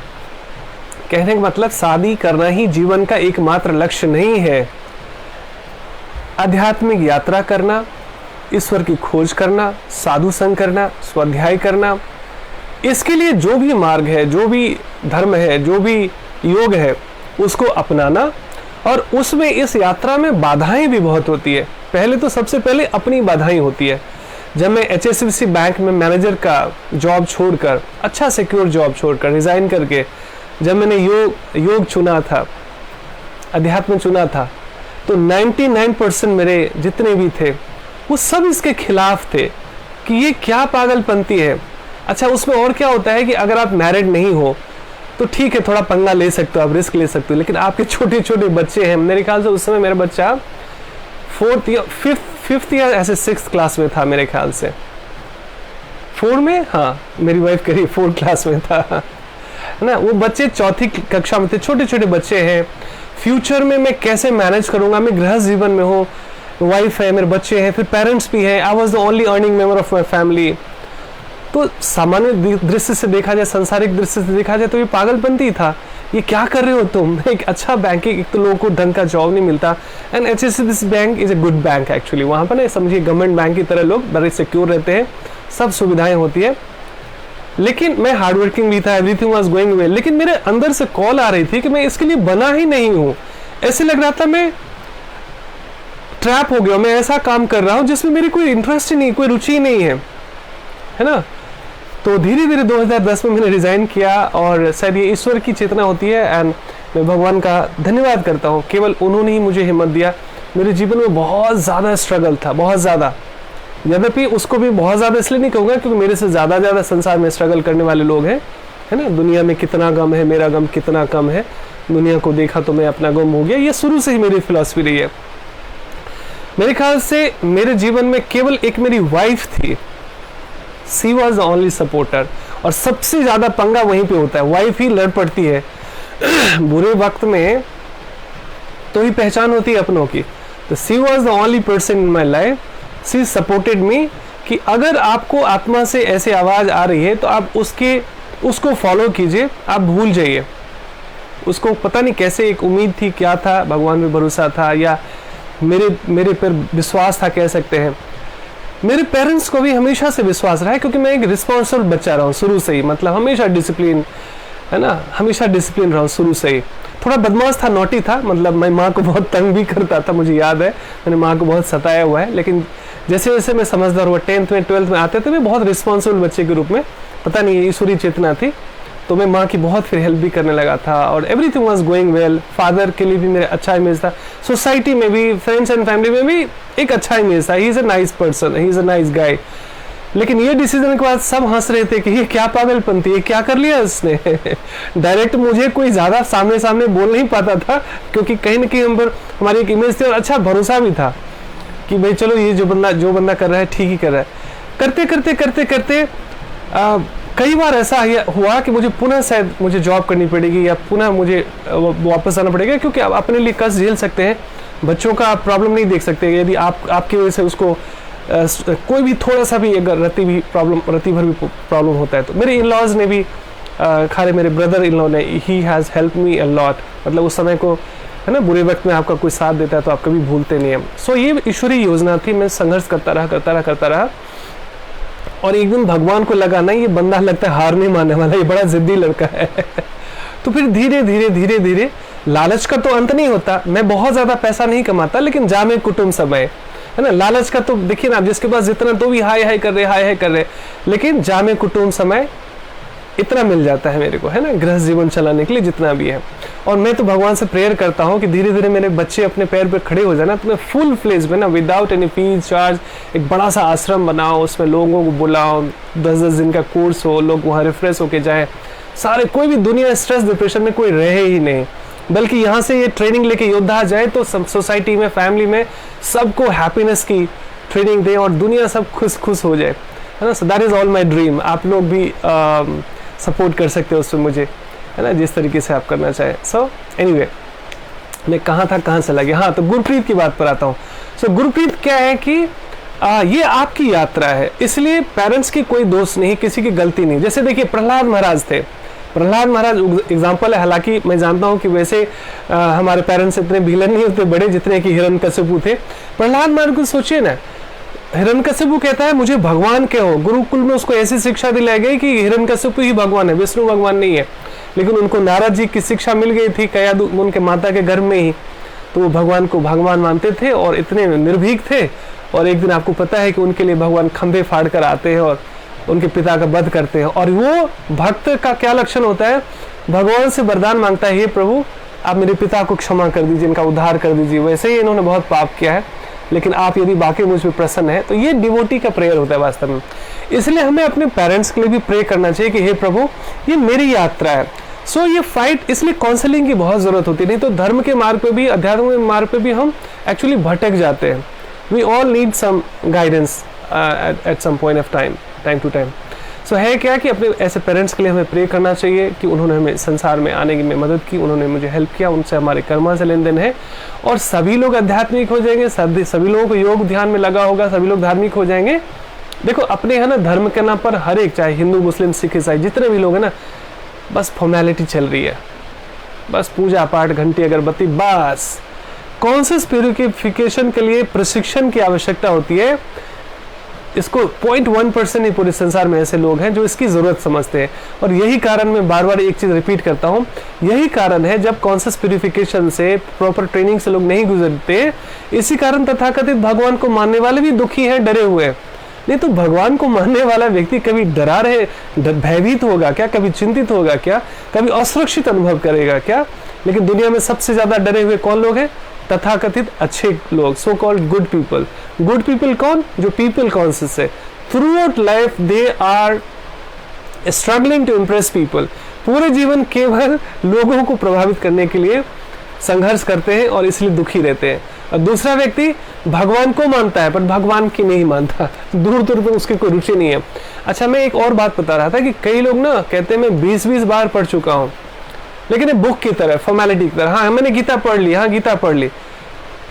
कहने का मतलब शादी करना ही जीवन का एकमात्र लक्ष्य नहीं है। आध्यात्मिक यात्रा करना, ईश्वर की खोज करना, साधु संग करना, स्वाध्याय करना, इसके लिए जो भी मार्ग है, जो भी धर्म है, जो भी योग है, उसको अपनाना। और उसमें, इस यात्रा में बाधाएं भी बहुत होती है। पहले तो सबसे पहले अपनी बाधाएं होती है। जब मैं HSBC बैंक में मैनेजर का जॉब छोड़कर, अच्छा सिक्योर जॉब छोड़कर, रिजाइन करके जब मैंने योग चुना था, अध्यात्म चुना था, तो 99% मेरे जितने भी थे वो सब इसके खिलाफ थे कि ये क्या पागलपंती है। अच्छा, उसमें और क्या होता है कि अगर आप मैरिड नहीं हो तो ठीक है, थोड़ा पंगा ले सकते हो, आप रिस्क ले सकते हो, लेकिन आपके छोटे छोटे बच्चे हैं। मेरे ख्याल से उस समय मेरा बच्चा 4th या 5th या ऐसे 6th क्लास में था मेरे ख्याल से, 4 में, हाँ मेरी वाइफ कह रही 4th क्लास में था, है ना। वो बच्चे 4th कक्षा में थे, छोटे छोटे बच्चे हैं। फ्यूचर में मैं कैसे मैनेज करूंगा, मैं गृहस्थ जीवन में हूँ, वाइफ है, मेरे बच्चे हैं, फिर पेरेंट्स भी हैं, I was the only earning member of my family. तो सामान्य दृष्टि से देखा जाए, सांसारिक दृष्टि से देखा जाए तो ये पागलपंती था। ये क्या कर रहे हो तुम, एक अच्छा बैंकिंग, एक तो लोगों को ढंग का जॉब नहीं मिलता, and HSBC bank is a good bank actually. वहाँ पर ना समझिए गवर्नमेंट बैंक की तरह लोग बड़े सिक्योर रहते हैं, सब सुविधाएं होती है। लेकिन मैं हार्ड वर्किंग भी था, एवरीथिंग वाज गोइंग वेल, लेकिन मेरे अंदर से कॉल आ रही थी कि मैं इसके लिए बना ही नहीं हूँ। ऐसे लग रहा था मैं ट्रैप हो गया, मैं ऐसा काम कर रहा हूँ जिसमें मेरी कोई इंटरेस्ट ही नहीं, कोई रुचि नहीं है, है ना। तो धीरे धीरे 2010 में मैंने रिजाइन किया, और शायद ये ईश्वर की चेतना होती है, एंड मैं भगवान का धन्यवाद करता हूँ, केवल उन्होंने ही मुझे हिम्मत दिया। मेरे जीवन में बहुत ज़्यादा स्ट्रगल था, बहुत ज़्यादा, यद्यपि उसको भी बहुत ज़्यादा इसलिए नहीं कहूँगा क्योंकि मेरे से ज़्यादा संसार में स्ट्रगल करने वाले लोग हैं, है ना। दुनिया में कितना गम है, मेरा गम कितना कम है, दुनिया को देखा तो मैं अपना गम हो गया, ये शुरू से ही मेरी फिलॉसफी रही है। मेरे ख्याल से मेरे जीवन में केवल एक मेरी वाइफ थी, she was the only supporter, और सबसे ज़्यादा पंगा वहीं पे होता है, वाइफ ही लड़ पड़ती है बुरे वक्त में। तो ही पहचान होती है अपनों की। तो she was the only person in my life, she supported me, कि अगर आपको आत्मा से ऐसे आवाज़ आ रही है तो आप उसको फॉलो कीजिए, आप भूल जाइए उसको। पता नहीं कैसे एक उम्मीद थी, क्या था, भगवान पे भरोसा था या मेरे पर विश्वास था कह सकते हैं। मेरे पेरेंट्स को भी हमेशा से विश्वास रहा है, क्योंकि मैं एक रिस्पॉन्सिबल बच्चा रहा हूँ शुरू से ही, मतलब हमेशा डिसिप्लिन, है ना, हमेशा डिसिप्लिन रहा हूँ शुरू से ही। थोड़ा बदमाश था, नोटी था, मतलब मैं माँ को बहुत तंग भी करता था, मुझे याद है मैंने माँ को बहुत सताया हुआ है। लेकिन जैसे जैसे मैं समझदार हुआ, 10th में 12th में आते थे, मैं बहुत रिस्पॉन्सिबल बच्चे के रूप में, पता नहीं ईश्वरीय चेतना थी, तो मैं माँ की बहुत फिर हेल्प भी करने लगा था और everything was going well. Father के लिए भी मेरा अच्छा इमेज था, सोसाइटी में भी, फ्रेंड्स एंड फैमिली में भी एक अच्छा इमेज था, he is a nice person, he is a nice guy. लेकिन ये डिसीजन के बाद सब हंस रहे थे कि ये क्या पागलपंती, ये क्या कर लिया इसने। डायरेक्ट मुझे कोई ज़्यादा सामने सामने बोल नहीं पाता था, क्योंकि कहीं ना कहीं हम पर हमारी एक इमेज थी और अच्छा भरोसा भी था कि भाई चलो ये जो बंदा कर रहा है ठीक ही कर रहा है। करते करते करते करते कई बार ऐसा हुआ कि मुझे पुनः शायद मुझे जॉब करनी पड़ेगी या पुनः मुझे वापस आना पड़ेगा, क्योंकि आप अपने लिए कष्ट झेल सकते हैं, बच्चों का आप प्रॉब्लम नहीं देख सकते। यदि आपकी वजह से उसको कोई भी थोड़ा सा भी अगर रति भर भी प्रॉब्लम होता है, तो मेरे इन लॉज ने भी खाली मेरे ब्रदर इन लॉ ने, he has help me a lot, मतलब उस समय को, है ना, बुरे वक्त में आपका कोई साथ देता है तो आप कभी भूलते नहीं हैं। सो ये ईश्वरीय योजना थी, मैं संघर्ष करता रहा और एक दिन भगवान को लगा ना ये बंदा लगता है हार नहीं मानने वाला, ये बड़ा जिद्दी लड़का है। तो फिर धीरे धीरे लालच का तो अंत नहीं होता, मैं बहुत ज्यादा पैसा नहीं कमाता, लेकिन जामे कुटुंब समय, है ना, लालच का तो देखिए ना, जिसके पास जितना तो भी हाय कर रहे, लेकिन जामे कुटुंब समय इतना मिल जाता है मेरे को, है ना, गृहस्थ जीवन चलाने के लिए जितना भी है। और मैं तो भगवान से प्रेयर करता हूँ कि धीरे धीरे मेरे बच्चे अपने पैर पे खड़े हो जाना, तो मैं फुल फ्लेज में ना, विदाउट एनी फीस चार्ज एक बड़ा सा आश्रम बनाओ, उसमें लोगों को बुलाओ, 10-10 दिन का कोर्स हो, लोग वहाँ रिफ्रेश होके जाएं, सारे, कोई भी दुनिया स्ट्रेस डिप्रेशन में कोई रहे ही नहीं, बल्कि यहाँ से ये ट्रेनिंग लेके योद्धा जाए तो सोसाइटी में, फैमिली में सबको हैप्पीनेस की ट्रेनिंग दें और दुनिया सब खुश हो जाए, है ना। So that is all my dream. आप लोग भी सपोर्ट कर सकते हो उसमें मुझे, है ना, जिस तरीके से आप करना चाहें। सो एनीवे, मैं कहाँ चला गया, हाँ, तो गुरप्रीत की बात पर आता हूँ। सो गुरप्रीत क्या है कि ये आपकी यात्रा है, इसलिए पेरेंट्स की कोई दोष नहीं, किसी की गलती नहीं। जैसे देखिए प्रहलाद महाराज थे, प्रहलाद महाराज एग्जाम्पल है, हालांकि मैं जानता हूँ कि वैसे हमारे पेरेंट्स इतने विलन नहीं होते बड़े जितने कि हिरण्यकशिपु थे। प्रहलाद महाराज को सोचिए ना, हिरण्यकशिपु कहता है मुझे भगवान कहो, गुरुकुल में उसको ऐसी शिक्षा दिलाई गई कि हिरण्यकशिपु ही भगवान है, विष्णु भगवान नहीं है। लेकिन उनको नारद जी की शिक्षा मिल गई थी कयादु उनके माता के घर में ही, तो वो भगवान को भगवान मानते थे और इतने निर्भीक थे। और एक दिन आपको पता है कि उनके लिए भगवान खंभे फाड़ कर आते हैं और उनके पिता का वध करते हैं। और वो भक्त का क्या लक्षण होता है, भगवान से वरदान मांगता है, हे प्रभु आप मेरे पिता को क्षमा कर दीजिए, इनका उद्धार कर दीजिए, वैसे ही इन्होंने बहुत पाप किया है, लेकिन आप यदि बाकी मुझ पर प्रसन्न है। तो ये डिवोटी का प्रेयर होता है वास्तव में। इसलिए हमें अपने पेरेंट्स के लिए भी प्रे करना चाहिए कि हे प्रभु ये मेरी यात्रा है। सो ये फाइट, इसलिए काउंसलिंग की बहुत जरूरत होती है, नहीं तो धर्म के मार्ग पे भी, अध्यात्म के मार्ग पे भी हम एक्चुअली भटक जाते हैं। We all need some guidance at some point of time to time. So है क्या कि अपने ऐसे पेरेंट्स के लिए हमें प्रे करना चाहिए कि उन्होंने हमें संसार में आने में मदद की, उन्होंने मुझे हेल्प किया, उनसे हमारे कर्मा से लेन देन है। और सभी लोग आध्यात्मिक हो जाएंगे, सभी लोगों को योग ध्यान में लगा होगा, सभी लोग धार्मिक हो जाएंगे। देखो अपने है ना धर्म के नाम पर हर एक, चाहे हिंदू मुस्लिम सिख ईसाई जितने भी लोग हैं ना, बस फॉर्मेलिटी चल रही है, बस पूजा पाठ घंटी अगरबत्ती, बस। कॉन्शियस प्यूरिफिकेशन के लिए प्रशिक्षण की आवश्यकता होती है। इसको 0.1% ही पूरे संसार में ऐसे लोग हैं जो इसकी जरूरत समझते हैं। और यही कारण, मैं बार बार एक चीज रिपीट करता हूँ, यही कारण है जब कॉन्शियस प्यूरिफिकेशन से, प्रॉपर ट्रेनिंग से लोग नहीं गुजरते, इसी कारण तथाकथित भगवान को मानने वाले भी दुखी हैं, डरे हुए हैं। नहीं तो भगवान को मानने वाला व्यक्ति कभी भयभीत होगा क्या, कभी चिंतित होगा क्या, कभी असुरक्षित अनुभव करेगा क्या? लेकिन दुनिया में सबसे ज्यादा डरे हुए कौन लोग हैं? तथाकथित अच्छे लोग, so called good people. Good people कौन? जो पीपल कॉन्शियस है। Throughout life they are struggling to impress people. पूरे जीवन केवल लोगों को प्रभावित करने के लिए संघर्ष करते हैं और इसलिए दुखी रहते हैं। और दूसरा व्यक्ति भगवान को मानता है पर भगवान की नहीं मानता, दूर दूर पर उसकी कोई रुचि नहीं है। अच्छा, मैं एक और बात बता रहा था कि कई लोग ना कहते हैं मैं 20-20 बार पढ़ चुका हूँ, लेकिन ये बुक की तरह, फॉर्मेलिटी की तरह, हाँ मैंने गीता पढ़ ली, हाँ गीता पढ़ ली,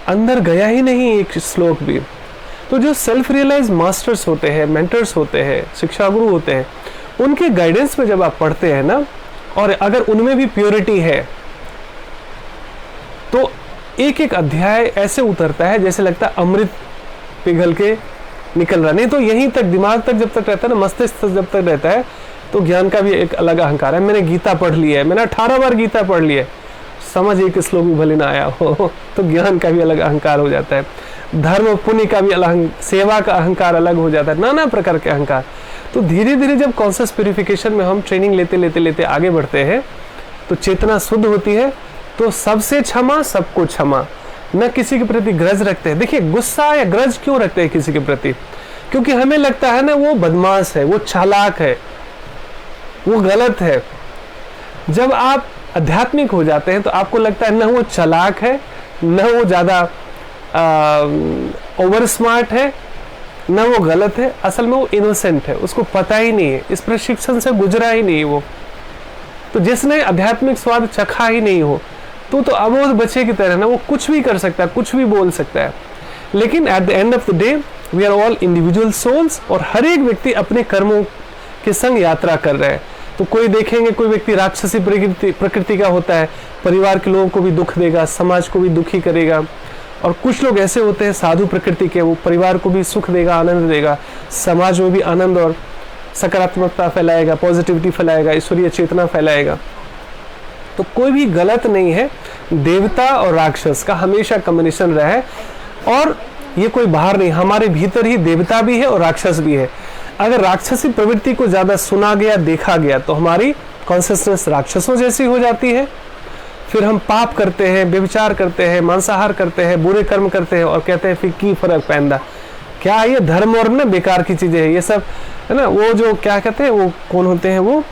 अंदर गया ही नहीं एक श्लोक भी। तो जो सेल्फ रियलाइज मास्टर्स होते हैं, मेंटर्स होते हैं, शिक्षा गुरु होते हैं, उनके गाइडेंस में जब आप पढ़ते हैं ना, और अगर उनमें भी प्योरिटी है, तो एक एक अध्याय ऐसे उतरता है जैसे लगता है अमृत पिघल के निकल रहा। नहीं तो यहीं तक, दिमाग तक जब तक रहता है ना, मस्तिष्क तक जब तक रहता है, तो ज्ञान का भी एक अलग अहंकार है। मैंने गीता पढ़ ली है, मैंने 18 बार गीता पढ़ ली है, समझ एक श्लोक भी भले ना आया हो तो ज्ञान का भी अलग अहंकार हो जाता है। धर्म पुण्य का भी अलग, सेवा का अहंकार अलग हो जाता है, नाना प्रकार के अहंकार। तो धीरे धीरे जब कॉन्शियस प्यूरिफिकेशन में हम ट्रेनिंग लेते लेते लेते आगे बढ़ते हैं, तो चेतना शुद्ध होती है, तो सबसे क्षमा, सबको क्षमा, न किसी के प्रति ग्रज रखते हैं। देखिए गुस्सा या ग्रज क्यों रखते हैं किसी के प्रति? क्योंकि हमें लगता है ना वो बदमाश है, वो चालाक है, वो गलत है। जब आप आध्यात्मिक हो जाते हैं तो आपको लगता है न वो चालाक है, न वो ज़्यादा ओवर स्मार्ट है, न वो गलत है, असल में वो इनोसेंट है, उसको पता ही नहीं है, इस प्रशिक्षण से गुजरा ही नहीं वो। तो जिसने आध्यात्मिक स्वाद चखा ही नहीं हो, तो अबोध बच्चे की तरह ना वो कुछ भी कर सकता है, कुछ भी बोल सकता है। लेकिन at the end of the day we are all individual souls, और हर एक व्यक्ति अपने कर्मों के संग यात्रा कर रहे हैं। तो कोई देखेंगे, कोई व्यक्ति राक्षसी प्रकृति का होता है, परिवार के लोगों को भी दुख देगा, समाज को भी दुखी करेगा। और कुछ लोग ऐसे होते हैं साधु प्रकृति के, वो परिवार को भी सुख देगा, आनंद देगा, समाज में भी आनंद और सकारात्मकता फैलाएगा, पॉजिटिविटी फैलाएगा, ईश्वरीय चेतना फैलाएगा। तो कोई भी गलत नहीं है, देवता और राक्षस का हमेशा कॉम्बिनेशन रहा है, और ये कोई बाहर नहीं, हमारे भीतर ही देवता भी है और राक्षस भी है। अगर राक्षसी प्रवृत्ति को ज्यादा सुना गया, देखा गया, तो हमारी कॉन्शियसनेस राक्षसों जैसी हो जाती है। फिर हम पाप करते हैं, व्यभिचार करते हैं, मांसाहार करते हैं, बुरे कर्म करते हैं, और कहते हैं फिर की फर्क पैदा, क्या ये धर्म और ना बेकार की चीजें है ये सब, है ना। वो जो क्या कहते हैं, वो कौन होते हैं, वो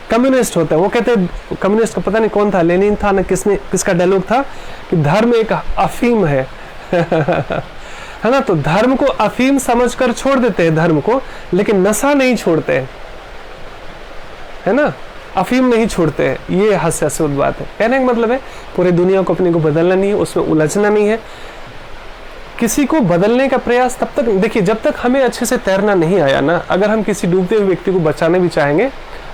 कम्युनिस्ट होता है, वो कहते हैं, कम्युनिस्ट का पता नहीं कौन था, लेनिन था ना, किसका डायलॉग था कि धर्म एक अफीम है है ना। तो धर्म को अफीम समझकर छोड़ देते हैं धर्म को, लेकिन नशा नहीं छोड़ते हैं, है ना, अफीम नहीं छोड़ते हैं। ये हास्यास्पद बात है। कहने का मतलब है पूरी दुनिया को अपने को बदलना नहीं है, उसमें उलझना नहीं है। किसी को बदलने का प्रयास तब तक, देखिए जब तक हमें अच्छे से तैरना नहीं आया ना, अगर हम किसी डूबते हुए व्यक्ति को बचाने भी चाहेंगे,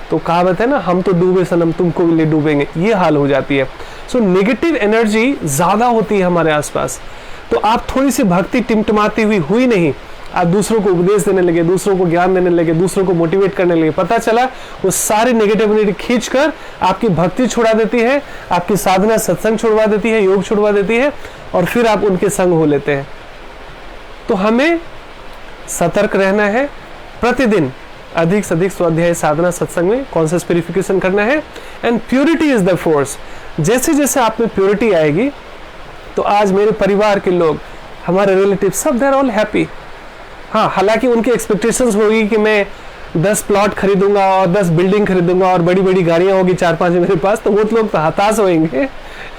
तो कहावत है ना, हम तो डूबे सनम तुमको भी ले डूबेंगे, ये हाल हो जाती है। सो नेगेटिव एनर्जी ज्यादा होती है हमारे आसपास। तो आप थोड़ी सी भक्ति टिमटिमाती हुई नहीं, आप दूसरों को उपदेश देने लगे, दूसरों को ज्ञान देने लगे, दूसरों को मोटिवेट करने लगे, पता चला वो सारी नेगेटिविटी खींचकर आपकी भक्ति छुड़ा देती है, आपकी साधना सत्संग छुड़वा देती है, योग छुड़वा देती है, और फिर आप उनके संग हो लेते हैं। तो हमें सतर्क रहना है, प्रतिदिन अधिक से अधिक स्वाध्याय साधना सत्संग में कॉन्शियस प्यूरिफिकेशन करना है, and purity is the force. जैसे जैसे आप में प्योरिटी आएगी, तो आज मेरे परिवार के लोग, हमारे रिलेटिव, सब देर ऑल हैप्पी। हाँ, हालांकि उनकी एक्सपेक्टेशंस होगी कि मैं 10 प्लॉट खरीदूंगा और 10 बिल्डिंग खरीदूंगा और बड़ी बड़ी गाड़ियां होगी 4-5 मेरे पास, तो वो लोग तो हताश होंगे।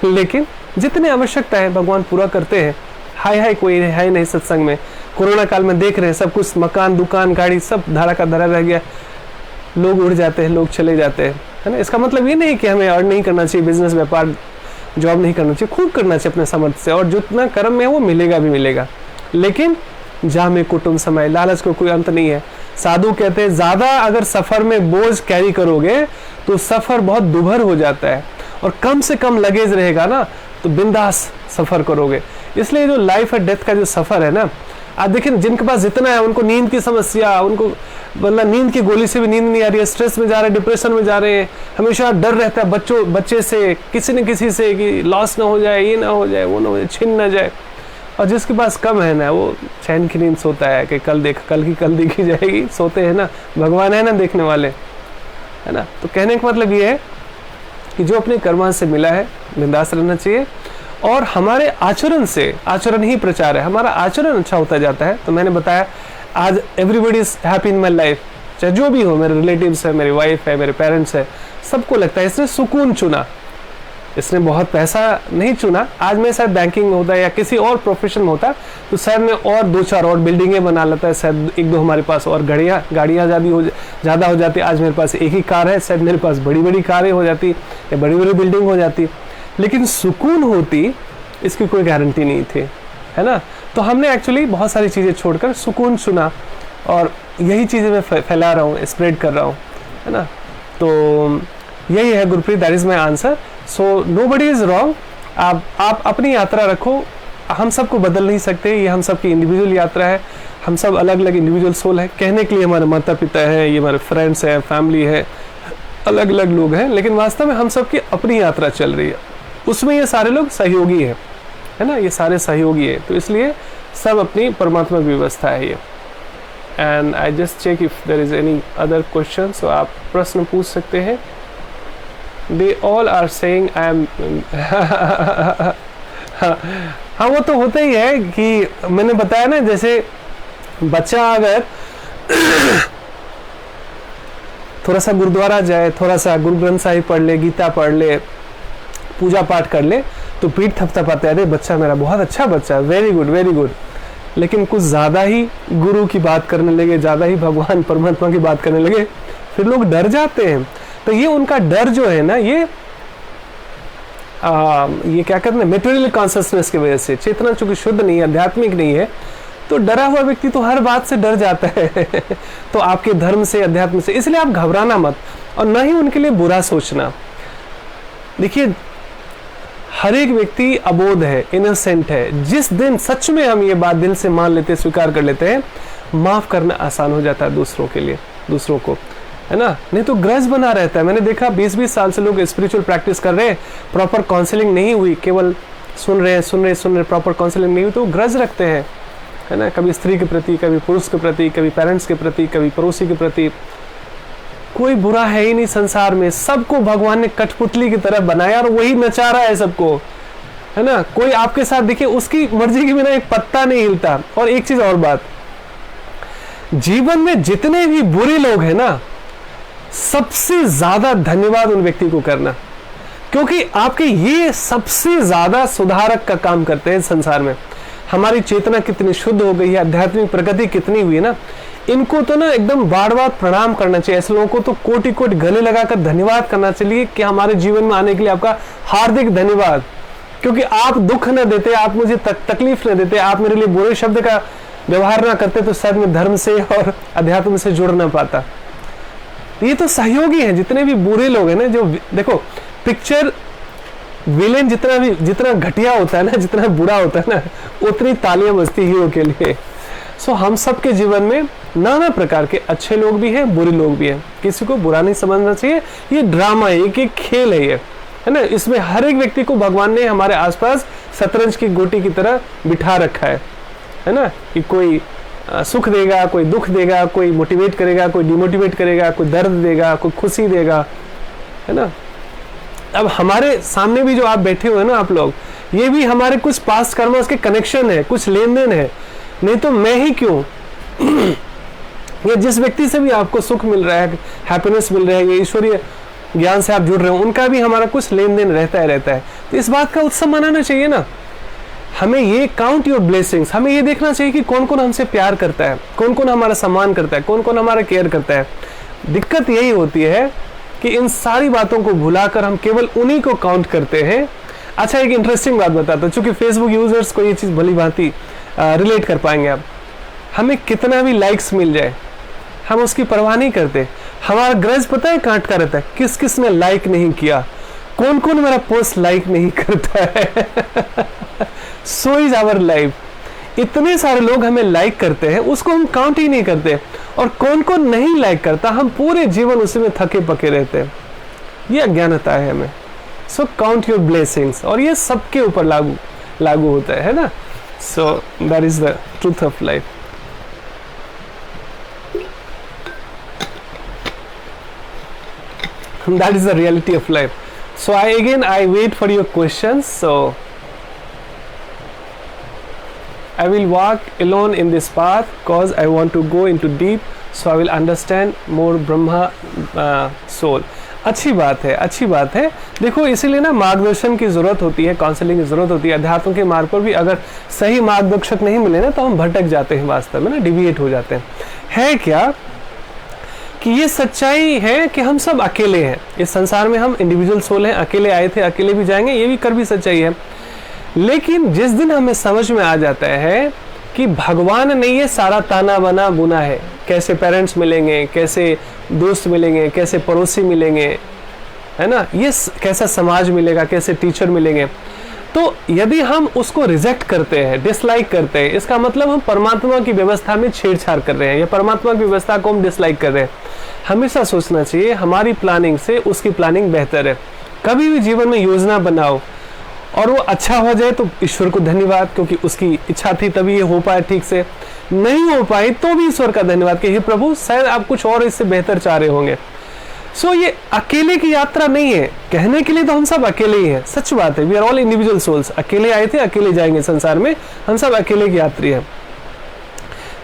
लेकिन जितनी आवश्यकता है भगवान पूरा करते हैं। हाय कोई है नहीं सत्संग में। कोरोना काल में देख रहे हैं सब कुछ, मकान, दुकान, गाड़ी सब धड़ा का धड़ा रह गया। लोग उड़ जाते हैं, लोग चले जाते हैं, है ना। इसका मतलब ये नहीं कि हमें अर्न नहीं करना चाहिए, बिजनेस व्यापार जॉब नहीं करना चाहिए, खूब करना चाहिए अपने सामर्थ्य से, और जितना कर्म में वो मिलेगा भी मिलेगा। लेकिन जहाँ में कुटुंब समय, लालच को कोई अंत नहीं है। साधु कहते हैं ज्यादा अगर सफर में बोझ कैरी करोगे तो सफर बहुत दुभर हो जाता है, और कम से कम लगेज रहेगा ना तो बिंदास सफर करोगे। इसलिए जो लाइफ और डेथ का जो सफर है ना, आप देखिए जिनके पास जितना है, उनको नींद की समस्या, उनको मतलब नींद की गोली से भी नींद नहीं आ रही है, स्ट्रेस में जा रहे हैं, डिप्रेशन में जा रहे हैं, हमेशा डर रहता है बच्चे से, किसी न किसी से कि लॉस ना हो जाए, ये ना हो जाए, वो ना हो जाए, छिन ना जाए। और जिसके पास कम है ना, वो चैन की नींद सोता है कि कल की कल देखी जाएगी, सोते हैं ना, भगवान है ना देखने वाले, है ना। तो कहने का मतलब ये है कि जो अपने कर्मा से मिला है बिंदास रहना चाहिए, और हमारे आचरण से, आचरण ही प्रचार है, हमारा आचरण अच्छा होता जाता है। तो मैंने बताया आज everybody is happy in my life, चाहे जो भी हो, मेरे रिलेटिव्स है, मेरी वाइफ है, मेरे पेरेंट्स है, सबको लगता है इसने सुकून चुना, इसने बहुत पैसा नहीं चुना। आज मैं शायद बैंकिंग में होता या किसी और प्रोफेशन में होता तो शायद मैं और 2-4 और बिल्डिंगें बना लेता है, शायद 1-2 हमारे पास और गाड़ियाँ ज़्यादा हो जाती। आज मेरे पास एक ही कार है, शायद मेरे पास बड़ी बड़ी कारें हो जाती या बड़ी बड़ी बिल्डिंग हो जाती, लेकिन सुकून होती इसकी कोई गारंटी नहीं थी, है ना। तो हमने एक्चुअली बहुत सारी चीज़ें छोड़कर सुकून चुना और यही चीज़ें मैं फैला रहा हूँ, स्प्रेड कर रहा हूँ, है ना। तो यही है Gurpreet, that is my answer. So nobody is wrong. आप अपनी यात्रा रखो, हम सबको बदल नहीं सकते, ये हम सबकी इंडिविजुअल यात्रा है, हम सब अलग अलग इंडिविजुअल सोल है। कहने के लिए हमारे माता पिता हैं, ये हमारे फ्रेंड्स हैं, फैमिली है, अलग अलग लोग हैं, लेकिन वास्तव में हम सबकी अपनी यात्रा चल रही है, उसमें ये सारे लोग सहयोगी हैं, है ना, ये सारे सहयोगी है। तो इसलिए सब अपनी परमात्मा की व्यवस्था है ये। And I just check if there is any other question, so आप प्रश्न पूछ सकते हैं। They all are saying I am हाँ, वो तो होता ही है कि मैंने बताया ना, जैसे बच्चा अगर थोड़ा सा गुरुद्वारा जाए, थोड़ा सा गुरु ग्रंथ साहिब पढ़ ले, गीता पढ़ ले, पूजा पाठ कर ले, तो पीठ थपथपाते, अरे बच्चा मेरा बहुत अच्छा बच्चा, वेरी गुड वेरी गुड। लेकिन कुछ ज़्यादा ही गुरु की बात करने लगे, ज़्यादा ही भगवान परमात्मा की बात करने लगे, फिर लोग डर जाते हैं। तो ये उनका डर जो है ना, ये क्या कहते हैं, मेटेरियल कॉन्शियसनेस की वजह से, चेतना चूंकि शुद्ध नहीं है, आध्यात्मिक नहीं है, तो डरा हुआ व्यक्ति तो हर बात से डर जाता है तो आपके धर्म से, अध्यात्म से, इसलिए आप घबराना मत और ना ही उनके लिए बुरा सोचना। देखिए, हर एक व्यक्ति अबोध है, इनोसेंट है। जिस दिन सच में हम ये बात दिल से मान लेते, स्वीकार कर लेते हैं, माफ करना आसान हो जाता है दूसरों के लिए, दूसरों को, है ना। नहीं तो ग्रज बना रहता है। मैंने देखा 20-20 साल से लोग स्पिरिचुअल प्रैक्टिस कर रहे हैं, प्रॉपर काउंसलिंग नहीं हुई, केवल सुन रहे, प्रॉपर काउंसलिंग नहीं हुई, तो ग्रज रखते हैं, है ना, कभी स्त्री के प्रति, कभी पुरुष के प्रति, कभी पेरेंट्स के प्रति, कभी पड़ोसी के प्रति। कोई बुरा है ही नहीं संसार में, सबको भगवान ने कठपुतली की तरह बनाया और वही नचा रहा है सबको, है ना। कोई आपके साथ, देखिए, उसकी मर्जी के बिना एक पत्ता नहीं हिलता। और एक चीज और बात, जीवन में जितने भी बुरे लोग हैं ना, सबसे ज्यादा धन्यवाद उन व्यक्ति को करना, क्योंकि आपके ये सबसे ज्यादा सुधारक का काम करते हैं संसार में। हमारी चेतना कितनी शुद्ध हो गई है, आध्यात्मिक प्रगति कितनी हुई है ना, इनको तो ना एकदम बार बार प्रणाम करना चाहिए। ऐसे लोगों को तो कोटि कोटि गले लगाकर धन्यवाद करना चाहिए कि हमारे जीवन में आने के लिए आपका हार्दिक धन्यवाद, क्योंकि आप दुख न देते, आप मुझे तकलीफ न देते, आप मेरे लिए बुरे शब्द का व्यवहार ना करते, तो शायद मैं धर्म से और अध्यात्म से जुड़ ना पाता। ये तो सहयोगी हैं, जितने भी बुरे लोग हैं ना, जो देखो पिक्चर विलेन जितना घटिया होता है ना, जितना बुरा होता है ना, उतनी तालियां बजती हीरो के लिए। सो हम सबके जीवन में नाना प्रकार के अच्छे लोग भी हैं, बुरे लोग भी हैं, किसी को बुरा नहीं समझना चाहिए। ये ड्रामा है, एक खेल है ये, है ना। इसमें हर एक व्यक्ति को भगवान ने हमारे आसपास शतरंज की गोटी की तरह बिठा रखा है ना, कि कोई सुख देगा, कोई दुख देगा, कोई मोटिवेट करेगा, कोई डिमोटिवेट करेगा, कोई दर्द देगा, कोई खुशी देगा, है ना। अब हमारे सामने भी जो आप बैठे हुए हैं ना आप लोग, ये भी हमारे कुछ पास्ट कर्मों के कनेक्शन है, कुछ लेन देन है, नहीं तो मैं ही क्यों ये जिस व्यक्ति से भी आपको सुख मिल रहा है, हैप्पीनेस मिल रहा है, ये ईश्वरीय ज्ञान से आप जुड़ रहे हो, उनका भी हमारा कुछ लेन देन रहता है। तो इस बात का उत्सव मनाना चाहिए ना। हमें ये काउंट योर ब्लेसिंग्स, हमें ये देखना चाहिए कि कौन कौन हमसे प्यार करता है, कौन कौन हमारा सम्मान करता है, कौन कौन हमारा केयर करता है। दिक्कत यही होती है कि इन सारी बातों को भुलाकर हम केवल उन्हीं को काउंट करते हैं। अच्छा, एक इंटरेस्टिंग बात बताता हूँ, चूंकि फेसबुक यूजर्स को ये चीज़ भली भांति रिलेट कर पाएंगे आप। हमें कितना भी लाइक्स मिल जाए, हम उसकी परवाह नहीं करते। हमारा ग्रज पता है कांट का रहता है, किस किस ने लाइक नहीं किया, कौन कौन मेरा पोस्ट लाइक नहीं करता है सो इज आवर लाइफ। इतने सारे लोग हमें लाइक करते हैं, उसको हम काउंट ही नहीं करते, और कौन कौन नहीं लाइक करता, हम पूरे जीवन उसी में थके पके रहते हैं। ये अज्ञानता है हमें। सो काउंट योर ब्लेसिंग्स, और ये सबके ऊपर लागू होता है ना। So that is the truth of life. That is the reality of life. So I wait for your questions. So I will walk alone in this path because I want to go into deep, so I will understand more Brahma soul. अच्छी बात है, अच्छी बात है। देखो इसीलिए ना मार्गदर्शन की ज़रूरत होती है, काउंसलिंग की ज़रूरत होती है। अध्यात्म के मार्ग पर भी अगर सही मार्गदर्शक नहीं मिले ना तो हम भटक जाते हैं, वास्तव में ना डिविएट हो जाते हैं। है क्या कि ये सच्चाई है कि हम सब अकेले हैं इस संसार में, हम इंडिविजुअल सोल हैं, अकेले आए थे, अकेले भी जाएंगे, ये भी कर भी सच्चाई है। लेकिन जिस दिन हमें समझ में आ जाता है कि भगवान ने ये सारा ताना बना बुना है, कैसे पेरेंट्स मिलेंगे, कैसे दोस्त मिलेंगे, कैसे पड़ोसी मिलेंगे, है ना, ये कैसा समाज मिलेगा, कैसे टीचर मिलेंगे, तो यदि हम उसको रिजेक्ट करते हैं, डिसलाइक करते हैं, इसका मतलब हम परमात्मा की व्यवस्था में छेड़छाड़ कर रहे हैं या परमात्मा की व्यवस्था को हम डिसलाइक कर रहे हैं। हमेशा सोचना चाहिए हमारी प्लानिंग से उसकी प्लानिंग बेहतर है। कभी भी जीवन में योजना बनाओ और वो अच्छा हो जाए तो ईश्वर को धन्यवाद, क्योंकि उसकी इच्छा थी तभी ये हो पाया ठीक से। नहीं हो पाई तो भी ईश्वर का धन्यवाद कि हे प्रभु शायद आप कुछ और इससे बेहतर चाह रहे होंगे। सो ये अकेले की यात्रा नहीं है, कहने के लिए तो हम सब अकेले ही हैं, सच बात है। We are all individual souls, अकेले आए थे अकेले जाएंगे संसार में, हम सब अकेले की यात्री हैं।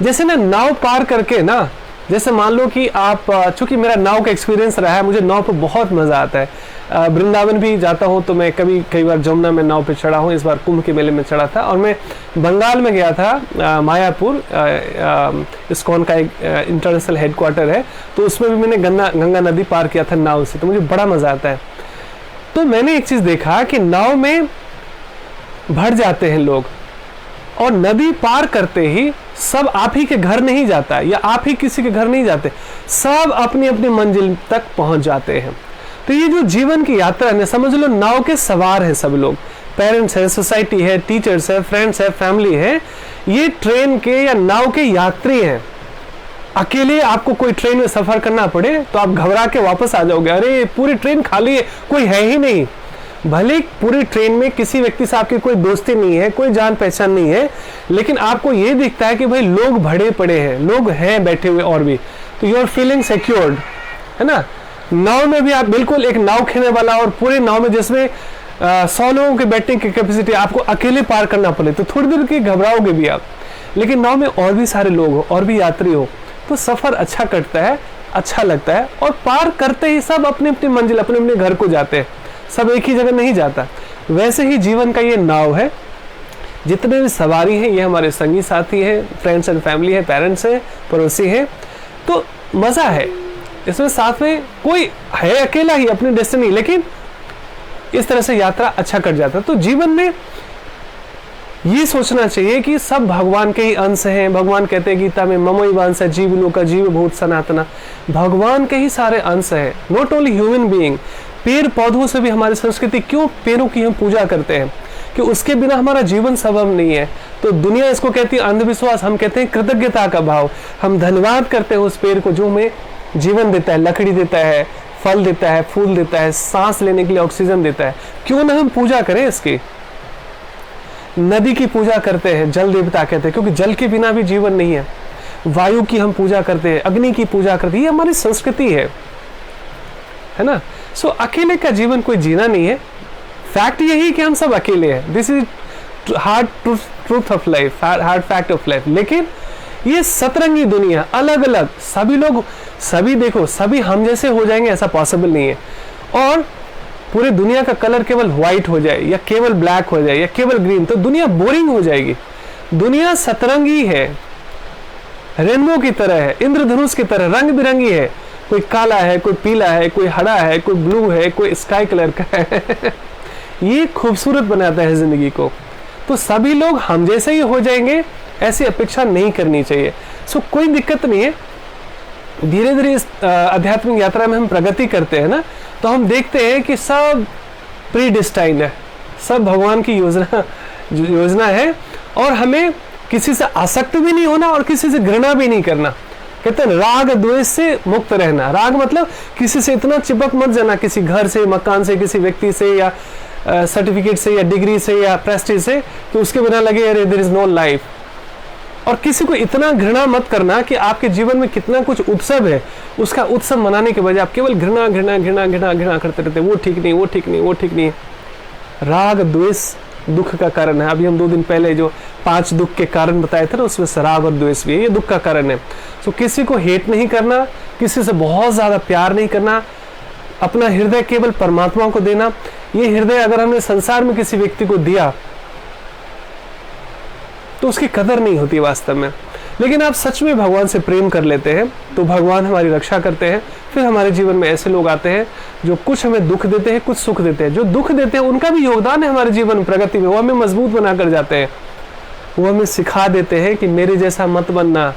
जैसे ना नाव पार करके ना, जैसे मान लो कि आप, चूंकि मेरा नाव का एक्सपीरियंस रहा है, मुझे नाव पर बहुत मजा आता है। वृंदावन भी जाता हूँ तो मैं कई बार जमुना में नाव पे चढ़ा हूँ, इस बार कुंभ के मेले में चढ़ा था। और मैं बंगाल में गया था, मायापुर, इस्कॉन का एक इंटरनेशनल हेडक्वार्टर है, तो उसमें भी मैंने गंगा नदी पार किया था नाव से, तो मुझे बड़ा मजा आता है। तो मैंने एक चीज देखा कि नाव में भर जाते हैं लोग, और नदी पार करते ही सब आप ही के घर नहीं जाता या आप ही किसी के घर नहीं जाते, सब अपनी अपनी मंजिल तक पहुंच जाते हैं। तो ये जो जीवन की यात्रा है, समझ लो नाव के सवार हैं सब लोग, पेरेंट्स है, सोसाइटी है, टीचर्स है, फ्रेंड्स है, फैमिली है, ये ट्रेन के या नाव के यात्री हैं। अकेले आपको कोई ट्रेन में सफर करना पड़े तो आप घबरा के वापस आ जाओगे, अरे पूरी ट्रेन खाली है, कोई है ही नहीं। भले पूरी ट्रेन में किसी व्यक्ति से आपकी कोई दोस्ती नहीं है, कोई जान पहचान नहीं है, लेकिन आपको ये दिखता है कि भाई लोग भरे पड़े हैं, लोग हैं बैठे हुए और भी, तो यू आर फीलिंग सिक्योर्ड, है ना। नाव में भी आप बिल्कुल एक नाव खेने वाला, और पूरे नाव में जिसमें 100 लोगों के बैठने की कैपेसिटी, आपको अकेले पार करना पड़े तो थोड़ी देर के घबराओगे भी आप, लेकिन नाव में और भी सारे लोग हो और भी यात्री हो तो सफर अच्छा कटता है, अच्छा लगता है। और पार करते ही सब अपनी अपनी मंजिल, अपने अपने घर को जाते हैं, सब एक ही जगह नहीं जाता। वैसे ही जीवन का ये नाव है, जितने भी सवारी हैं ये हमारे संगी साथी हैं, फ्रेंड्स एंड फैमिली है, पेरेंट्स हैं, पड़ोसी हैं, तो मजा है इसमें। साथ में कोई है अकेला ही अपनी डेस्टिनी, लेकिन इस तरह से यात्रा अच्छा कट जाता है। तो जीवन में ये सोचना चाहिए कि सब भगवान के ही अंश हैं। भगवान कहते हैं गीता में, ममैव अंशः जीव लोका जीव भूत सनातना, भगवान के ही सारे अंश हैं, नॉट ओनली ह्यूमन बीइंग। पेड़ पौधों से भी हमारी संस्कृति, क्यों पेड़ों की हम पूजा करते हैं, कि उसके बिना हमारा जीवन संभव नहीं है। तो दुनिया इसको कहती है अंधविश्वास, हम कहते हैं कृतज्ञता का भाव। हम धन्यवाद करते हैं उस पेड़ को जो हमें जीवन देता है, लकड़ी देता है, फल देता है, फूल देता है, सांस लेने के लिए ऑक्सीजन देता है। क्यों ना हम पूजा करें इसकी। नदी की पूजा करते हैं, जल देवता कहते हैं, क्योंकि जल के बिना भी जीवन नहीं है। वायु की हम पूजा करते हैं, अग्नि की पूजा करते हैं, ये हमारी संस्कृति है ना। सो अकेले का जीवन कोई जीना नहीं है। फैक्ट यही कि हम सब अकेले हैं, this is hard truth of life, hard fact of life. लेकिन ये सतरंगी दुनिया, अलग अलग सभी लोग, सभी देखो, सभी हम जैसे हो जाएंगे ऐसा पॉसिबल नहीं है। और पूरी दुनिया का कलर केवल व्हाइट हो जाए या केवल ब्लैक हो जाए या केवल ग्रीन, तो दुनिया बोरिंग हो जाएगी। दुनिया सतरंगी है, रेनबो की तरह है, इंद्रधनुष की तरह रंग बिरंगी है। कोई काला है, कोई पीला है, कोई हरा है, कोई ब्लू है, कोई स्काई कलर का है। ये खूबसूरत बनाता है जिंदगी को। तो सभी लोग हम जैसे ही हो जाएंगे ऐसी अपेक्षा नहीं करनी चाहिए। सो कोई दिक्कत नहीं है। धीरे धीरे इस आध्यात्मिक यात्रा में हम प्रगति करते हैं ना, तो हम देखते हैं कि सब प्रीडिस्टाइंड है, सब भगवान की योजना है। और हमें किसी से आसक्त भी नहीं होना और किसी से घृणा भी नहीं करना। कहते हैं राग द्वेष से मुक्त रहना। राग मतलब किसी से इतना चिपक मत जाना, किसी घर से, मकान से, किसी व्यक्ति से या सर्टिफिकेट से या डिग्री से या प्रेस्टीज से, कि उसके बिना लगे अरे देयर इज नो लाइफ। और किसी को इतना घृणा मत करना कि आपके जीवन में कितना कुछ उत्सव है, उसका उत्सव मनाने के बजाय आप केवल घृणा घृणा घृणा घृणा घृणा करते रहते, वो ठीक नहीं, वो ठीक नहीं, वो ठीक नहीं। राग द्वेष दुख का कारण है। अभी हम 2 दिन पहले जो 5 दुख के कारण बताए थे ना, उसमें राग और द्वेष भी है, ये दुख का कारण है। तो किसी को हेट नहीं करना, किसी से बहुत ज्यादा प्यार नहीं करना, अपना हृदय केवल परमात्मा को देना। ये हृदय अगर हमने संसार में किसी व्यक्ति को दिया तो उसकी कदर नहीं होती वास्तव में। लेकिन आप सच में भगवान से प्रेम कर लेते हैं तो भगवान हमारी रक्षा करते हैं। फिर हमारे जीवन में ऐसे लोग आते हैं जो कुछ हमें दुख देते हैं, कुछ सुख देते हैं। जो दुख देते हैं उनका भी योगदान है हमारे जीवन में, प्रगति में। वो हमें मजबूत बना कर जाते हैं। वो हमें सिखा देते हैं कि मेरे जैसा मत बनना।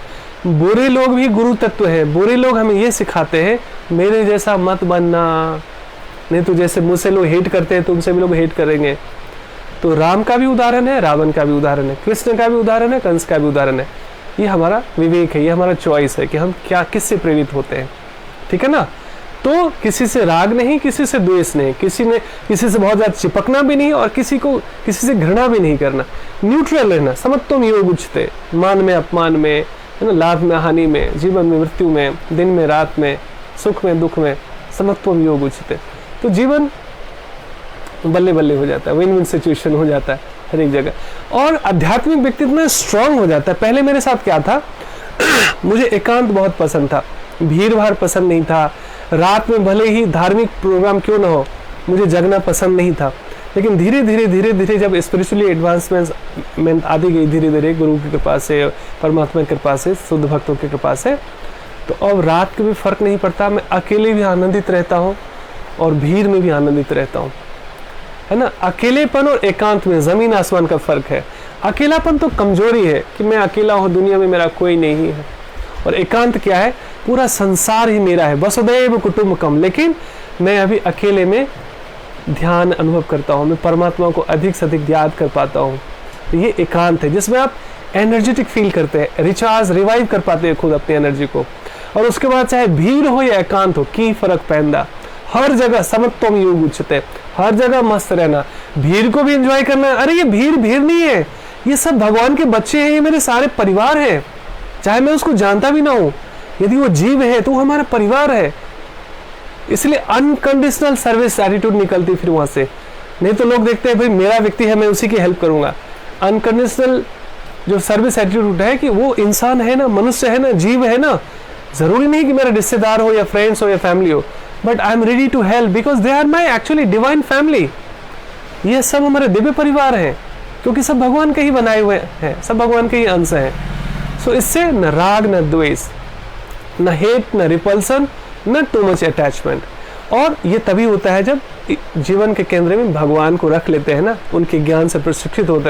बुरे लोग भी गुरु तत्व है। बुरे लोग हमें ये सिखाते हैं मेरे जैसा मत बनना, नहीं तो जैसे मुझसे लोग हेट करते हैं तुमसे भी लोग हेट करेंगे। तो राम का भी उदाहरण है, रावण का भी उदाहरण है, कृष्ण का भी उदाहरण है, कंस का भी उदाहरण है। ये हमारा विवेक है, ये हमारा चॉइस है कि हम क्या किससे प्रेरित होते हैं। ठीक है ना। तो किसी से राग नहीं, किसी से द्वेष नहीं, किसी से बहुत ज्यादा चिपकना भी नहीं और किसी से घृणा भी नहीं करना। न्यूट्रल रहना। समत्वम योग उच्यते। मान में अपमान में, है ना, लाभ में हानि में, जीवन में मृत्यु में, दिन में रात में, सुख में दुख में, समत्वम योग उच्यते। तो जीवन बल्ले बल्ले हो जाता है, विन विन सिचुएशन हो जाता है हर एक जगह। और आध्यात्मिक व्यक्तित्व में स्ट्रांग हो जाता है। पहले मेरे साथ क्या था मुझे एकांत बहुत पसंद था, भीड़ भाड़ पसंद नहीं था। रात में भले ही धार्मिक प्रोग्राम क्यों ना हो, मुझे जगना पसंद नहीं था। लेकिन धीरे धीरे जब स्पिरिचुअली एडवांसमेंट आती गई, धीरे धीरे गुरु की कृपा से, परमात्मा की कृपा से, शुद्ध भक्तों की कृपा से, तो अब रात के भी फर्क नहीं पड़ता। मैं अकेले भी आनंदित रहता हूँ और भीड़ में भी आनंदित रहता हूँ, है ना। अकेलेपन और एकांत में जमीन आसमान का फर्क है। अकेलापन तो कमजोरी है कि मैं अकेला हूँ, दुनिया में मेरा कोई नहीं है। और एकांत क्या है, पूरा संसार ही मेरा है, वसुदैव कुटुंबकम। लेकिन मैं अभी अकेले में ध्यान अनुभव करता हूँ, मैं परमात्मा को अधिक से अधिक याद कर पाता हूँ। तो ये एकांत है जिसमें आप एनर्जेटिक फील करते हैं, रिचार्ज रिवाइव कर पाते हैं खुद अपनी एनर्जी को। और उसके बाद चाहे भीड़ हो या एकांत हो, की फर्क पैदा। हर जगह समत्वम योग उच्यते। हर जगह मस्त रहना, भीड़ को भी एंजॉय करना। अरे ये भीड़ नहीं है, ये सब भगवान के बच्चे हैं, ये मेरे सारे परिवार हैं। चाहे मैं उसको जानता भी ना हूं, यदि वो जीव है तो वो हमारा परिवार है। इसलिए अनकंडीशनल सर्विस एटीट्यूड निकलती फिर वहां से। नहीं तो लोग देखते हैं भाई मेरा व्यक्ति है, मैं उसी की हेल्प करूंगा। अनकंडीशनल जो सर्विस एटीट्यूड है कि वो इंसान है ना, मनुष्य है ना, जीव है ना। जरूरी नहीं कि मेरा रिश्तेदार हो या फ्रेंड्स हो या फैमिली हो, but I am ready to help because they are my actually divine family. ये सब हमारे दिव्य परिवार हैं क्योंकि सब भगवान के ही बनाए हुए हैं, सब भगवान के ही अंश हैं। सो इससे न राग न द्वेष, न हेट, न रिपल्सन, न टू मच अटैचमेंट। और ये तभी होता है जब जीवन के केंद्र में भगवान को रख लेते हैं ना, उनके ज्ञान से प्रशिक्षित हो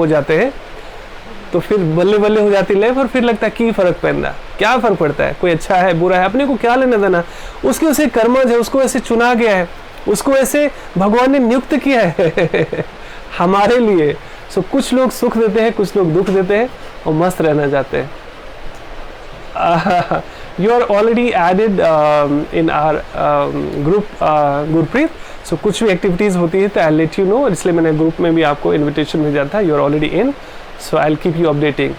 जाते हैं। तो फिर बल्ले बल्ले हो जाती लाइफ और फिर लगता है कि फर्क पड़ना, क्या फर्क पड़ता है, कोई अच्छा है बुरा है, अपने को क्या लेना देना। उसके उसे कर्मज है, उसको ऐसे चुना गया है, उसको ऐसे भगवान ने नियुक्त किया है हमारे लिए। सो कुछ लोग सुख देते हैं, कुछ लोग दुख देते हैं और मस्त रहना चाहते हैं। You are already added in our group Gurpreet. So कुछ भी एक्टिविटीज होती है तो आई लेट यू नो, इसलिए मैंने ग्रुप में भी आपको इन्विटेशन भेजा था। You are already in, so I'll keep you updating.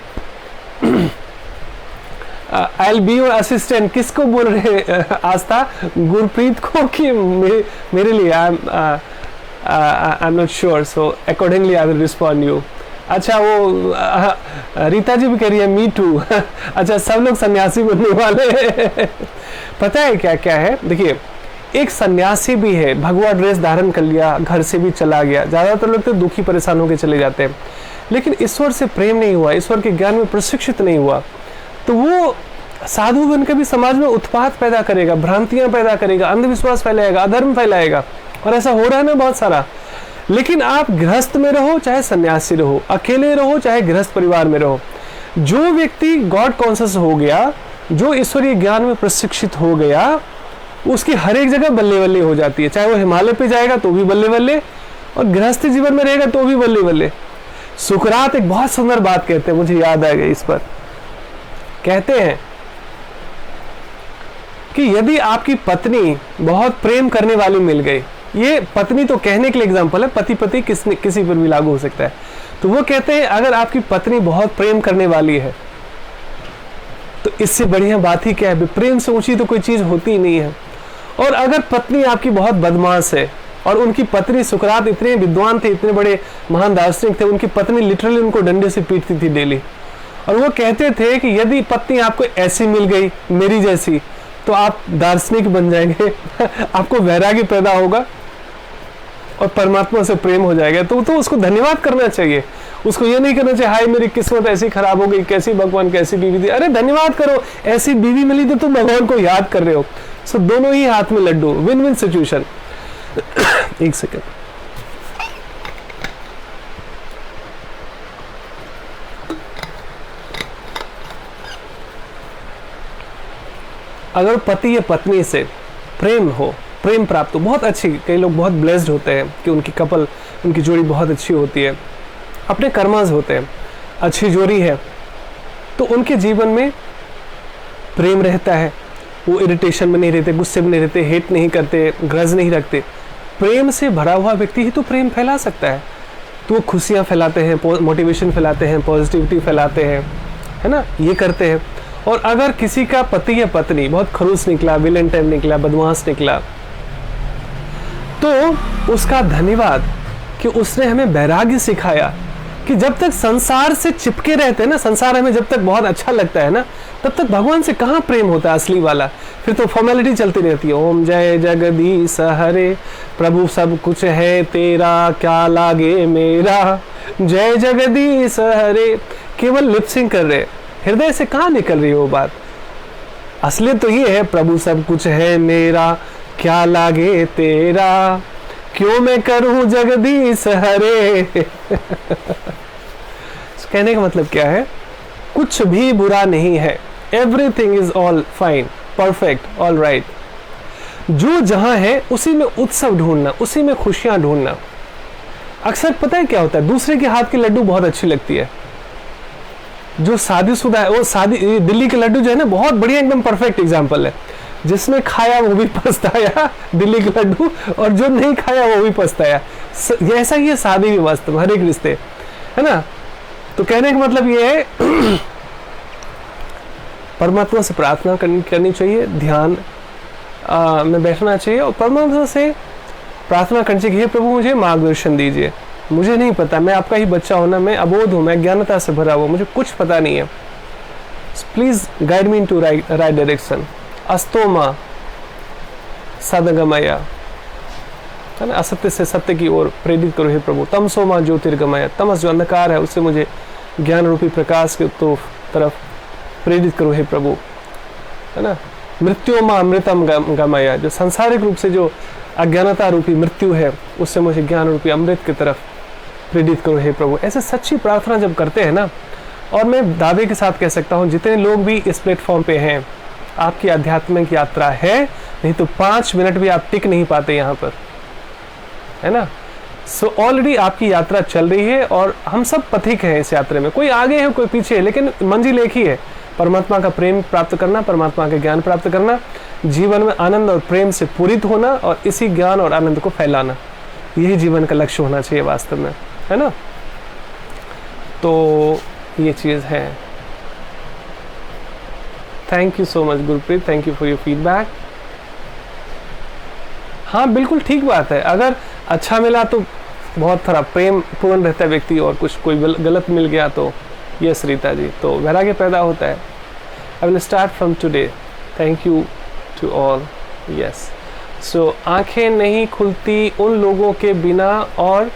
I'll be your assistant. किसको बोल रहे आस्था, गुरप्रीत को कि मेरे लिए? I'm not sure, so accordingly I will respond you. अच्छा वो रीता जी भी कह रही है मी टू अच्छा सब लोग सन्यासी बनने वाले हैं पता है क्या क्या है, देखिए एक सन्यासी भी है, भगवा ड्रेस धारण कर लिया, घर से भी चला गया। ज़्यादातर लोग तो दुखी परेशान होकर चले जाते हैं, लेकिन ईश्वर से प्रेम नहीं हुआ, ईश्वर के ज्ञान में प्रशिक्षित नहीं हुआ, तो वो साधु बनकर भी समाज में उत्पात पैदा करेगा, भ्रांतियां पैदा करेगा, अंधविश्वास फैलाएगा, अधर्म फैलाएगा। और ऐसा हो रहा है ना बहुत सारा। लेकिन आप गृहस्थ में रहो चाहे सन्यासी रहो, अकेले रहो चाहे गृहस्थ परिवार में रहो, जो व्यक्ति गॉड कॉन्शियस हो गया, जो ईश्वरीय ज्ञान में प्रशिक्षित हो गया, उसकी हर एक जगह बल्ले बल्ले हो जाती है। चाहे वो हिमालय पे जाएगा तो भी बल्ले बल्ले, और गृहस्थ जीवन में रहेगा तो भी बल्ले बल्ले। सुकरात एक बहुत सुंदर बात कहते हैं, मुझे याद आ गई इस पर। कहते हैं कि यदि आपकी पत्नी बहुत प्रेम करने वाली मिल गई, ये पत्नी तो कहने के लिए एग्जांपल है, पति पति किसी पर भी लागू हो सकता है। तो वो कहते हैं अगर आपकी पत्नी बहुत प्रेम करने वाली है तो इससे बढ़िया बात ही क्या है, प्रेम से ऊंची तो कोई चीज होती ही नहीं है। और अगर पत्नी आपकी बहुत बदमाश है, और उनकी पत्नी सुकरात इतने विद्वान थे, इतने बड़े महान दार्शनिक थे, उनकी पत्नी लिटरली उनको डंडे से पीटती थी डेली। और वो कहते थे कि यदि पत्नी आपको ऐसी मिल गई मेरी जैसी, तो आप दार्शनिक बन जाएंगे आपको वैराग्य पैदा होगा और परमात्मा से प्रेम हो जाएगा। तो उसको धन्यवाद करना चाहिए, उसको ये नहीं करना चाहिए हाय मेरी किस्मत ऐसी खराब हो गई, कैसी भगवान कैसी बीवी दी। अरे धन्यवाद करो, ऐसी बीवी मिली तो तुम भगवान को याद कर रहे हो। सो दोनों ही हाथ में लड्डू, विन विन सिचुएशन। एक सेकेंड, अगर पति या पत्नी से प्रेम हो, प्रेम प्राप्त हो, बहुत अच्छी, कई लोग बहुत ब्लेस्ड होते हैं कि उनकी कपल, उनकी जोड़ी बहुत अच्छी होती है, अपने कर्माज होते हैं, अच्छी जोड़ी है, तो उनके जीवन में प्रेम रहता है, वो इरिटेशन में नहीं रहते, गुस्से में नहीं रहते, हेट नहीं करते, ग्रज नहीं रखते। प्रेम से भरा हुआ व्यक्ति ही तो प्रेम फैला सकता है। तो वो खुशियाँ फैलाते हैं, मोटिवेशन फैलाते हैं, पॉजिटिविटी फैलाते हैं, है ना, ये करते हैं। और अगर किसी का पति या पत्नी बहुत खड़ूस निकला, विलेन टाइप निकला, बदमाश निकला, तो उसका धन्यवाद कि उसने हमें वैराग्य सिखाया कि जब तक संसार से चिपके रहते हैं ना, संसार हमें जब तक बहुत अच्छा लगता है ना, तब तक भगवान से कहाँ प्रेम होता है असली वाला। फिर तो फॉर्मेलिटी चलती रहती है, ओम जय जगदीश हरे, प्रभु सब कुछ है तेरा, क्या लागे मेरा, जय जगदीश हरे, केवल लिपसिंग कर रहे, हृदय से कहाँ निकल रही है वो बात। असली तो ये है, प्रभु सब कुछ है मेरा, क्या लागे तेरा, क्यों मैं करूं जगदीश हरे। कहने का मतलब क्या है, कुछ भी बुरा नहीं है, everything is all fine, perfect, all right. जो जहां है उसी में उत्सव ढूंढना, उसी में खुशियां ढूंढना। अक्सर पता है क्या होता है, दूसरे के हाथ की लड्डू बहुत अच्छी लगती है। जो शादीशुदा है, वो शादी, दिल्ली के लड्डू जो है ना, बहुत बढ़िया, एकदम परफेक्ट एग्जाम्पल है। जिसने खाया वो भी पछताया, दिल्ली के लड्डू, और जो नहीं खाया वो भी पछताया। ऐसा ही है शादी भी, वास्तव हर एक रिश्ते, है ना। तो कहने का मतलब ये है परमात्मा से प्रार्थना करनी चाहिए, ध्यान में बैठना चाहिए और परमात्मा से प्रार्थना करनी चाहिए, प्रभु मुझे मार्गदर्शन दीजिए, मुझे नहीं पता, मैं आपका ही बच्चा हूं ना, मैं अबोध हूं, मैं ज्ञानता से भरा हुआ, मुझे कुछ पता नहीं है, please guide me into right direction. अस्तोमा सदगमया, है ना, असत्य से सत्य की ओर प्रेरित करो हे प्रभु। तमसोमा ज्योतिर्गमया, तमस जो अंधकार है उससे मुझे ज्ञान रूपी प्रकाश के तरफ प्रेरित करो हे प्रभु, है ना। मृत्योमा अमृतम गमया, जो सांसारिक रूप से जो अज्ञानता रूपी मृत्यु है उससे मुझे ज्ञान रूपी अमृत की तरफ प्रेरित करो हे प्रभु। ऐसे सच्ची प्रार्थना जब करते हैं ना, और मैं दावे के साथ कह सकता हूँ जितने लोग भी इस प्लेटफॉर्म पे हैं, आपकी आध्यात्मिक यात्रा है, नहीं तो 5 मिनट भी आप टिक नहीं पाते यहाँ पर, है ना। सो ऑलरेडी आपकी यात्रा चल रही है और हम सब पथिक हैं इस यात्रा में, कोई आगे है कोई पीछे है, लेकिन मंजिल एक ही है, परमात्मा का प्रेम प्राप्त करना, परमात्मा का ज्ञान प्राप्त करना, जीवन में आनंद और प्रेम से पूरित होना और इसी ज्ञान और आनंद को फैलाना, यही जीवन का लक्ष्य होना चाहिए वास्तव में, है ना। तो ये चीज़ है। Thank you so much Gurpreet, thank you for your feedback. हाँ बिल्कुल ठीक बात है, अगर अच्छा मिला तो बहुत थोड़ा प्रेम पूर्ण रहता है व्यक्ति, और कुछ कोई गलत मिल गया तो यस रीता जी, तो वैराग्य पैदा होता है। I will start from today, thank you to all, yes. So आंखें नहीं खुलती उन लोगों के बिना और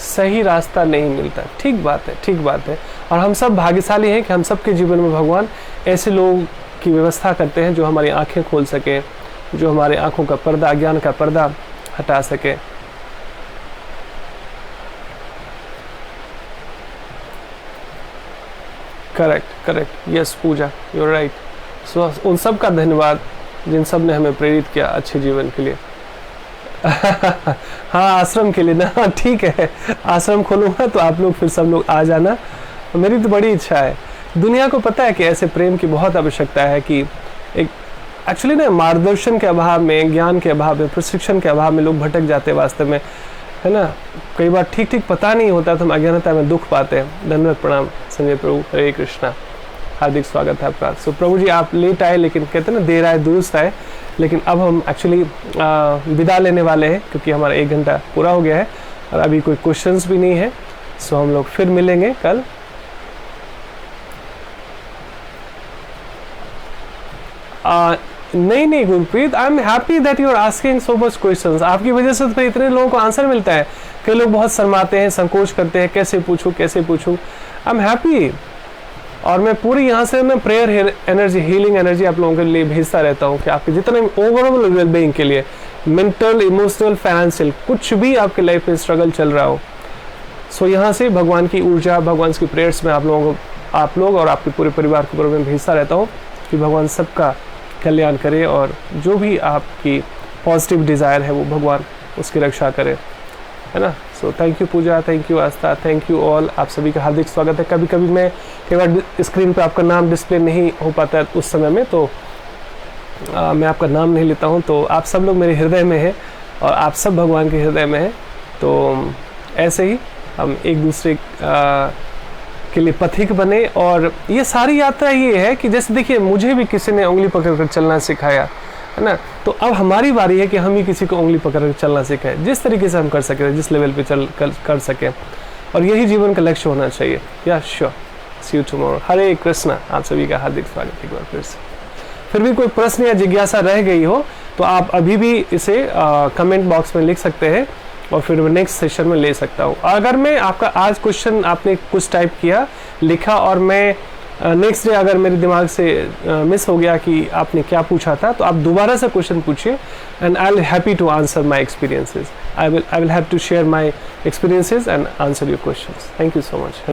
सही रास्ता नहीं मिलता। ठीक बात है, ठीक बात है। और हम सब भाग्यशाली हैं कि हम सब के जीवन में भगवान ऐसे लोग की व्यवस्था करते हैं जो हमारी आंखें खोल सके, जो हमारे आंखों का पर्दा, अज्ञान का पर्दा हटा सके। Correct correct, yes Pooja, you are right. So उन सब का धन्यवाद जिन सब ने हमें प्रेरित किया अच्छे जीवन के लिए। हाँ आश्रम के लिए ना, ठीक है, आश्रम खोलूंगा तो आप लोग फिर सब लोग आ जाना, मेरी तो बड़ी इच्छा है। दुनिया को पता है कि ऐसे प्रेम की बहुत आवश्यकता है कि एक एक्चुअली ना मार्गदर्शन के अभाव में, ज्ञान के अभाव में, प्रशिक्षण के अभाव में लोग भटक जाते हैं वास्तव में, है ना। कई बार ठीक ठीक पता नहीं होता तो हम अज्ञानता में दुख पाते हैं। धन्यवाद, प्रणाम संजय प्रभु, हरे कृष्णा, हार्दिक स्वागत है आपका। सो प्रभु जी आप लेट आए, लेकिन कहते हैं ना देर आए दुरुस्त आए, लेकिन अब हम एक्चुअली विदा लेने वाले हैं क्योंकि हमारा 1 घंटा पूरा हो गया है और अभी कोई क्वेश्चंस भी नहीं है। सो हम लोग फिर मिलेंगे कल। नहीं Gurpreet, I am happy that you are asking so much questions. आपकी वजह से तो इतने लोगों को आंसर मिलता है। कई लोग बहुत शर्माते हैं, संकोच करते हैं, कैसे पूछूं। आई एम हैप्पी, और मैं पूरी यहाँ से मैं प्रेयर एनर्जी, हीलिंग एनर्जी आप लोगों के लिए भेजता रहता हूँ कि आपके जितने ओवरऑल वेलबींग के लिए, मेंटल, इमोशनल, फाइनेंशियल, कुछ भी आपके लाइफ में स्ट्रगल चल रहा हो, सो यहाँ से भगवान की ऊर्जा, भगवान की प्रेयर्स में आप लोग और आपके पूरे परिवार के ऊपर मैं भेजता रहता हूँ कि भगवान सबका कल्याण करे और जो भी आपकी पॉजिटिव डिज़ायर है वो भगवान उसकी रक्षा करे, है ना। So thank you Pooja, thank you Aastha, thank you all. आप सभी का हार्दिक स्वागत है। कभी कभी मैं कई बार स्क्रीन पे आपका नाम डिस्प्ले नहीं हो पाता है उस समय में, तो मैं आपका नाम नहीं लेता हूँ। तो आप सब लोग मेरे हृदय में हैं और आप सब भगवान के हृदय में हैं। तो ऐसे ही हम एक दूसरे के लिए पथिक बने। और ये सारी यात्रा ये है कि जैसे देखिए, मुझे भी किसी ने उंगली पकड़ कर चलना सिखाया, है ना। तो अब हमारी बारी है कि हम ही किसी को उंगली पकड़ कर चलना सिखाएं, जिस तरीके से हम कर सके, जिस लेवल पे कर सकें। और यही जीवन का लक्ष्य होना चाहिए। या श्योर, सी यू टुमारो। हरे कृष्णा। आप सभी का हार्दिक स्वागत एक बार फिर से। फिर भी कोई प्रश्न या जिज्ञासा रह गई हो तो आप अभी भी इसे कमेंट बॉक्स में लिख सकते हैं और फिर मैं नेक्स्ट सेशन में ले सकता हूँ। अगर मैं आपका आज क्वेश्चन आपने कुछ टाइप किया, लिखा, और मैं नेक्स्ट डे अगर मेरे दिमाग से मिस हो गया कि आपने क्या पूछा था, तो आप दोबारा से क्वेश्चन पूछिए and I will happy to answer my experiences. I will have to share my experiences and answer your questions. Thank you so much.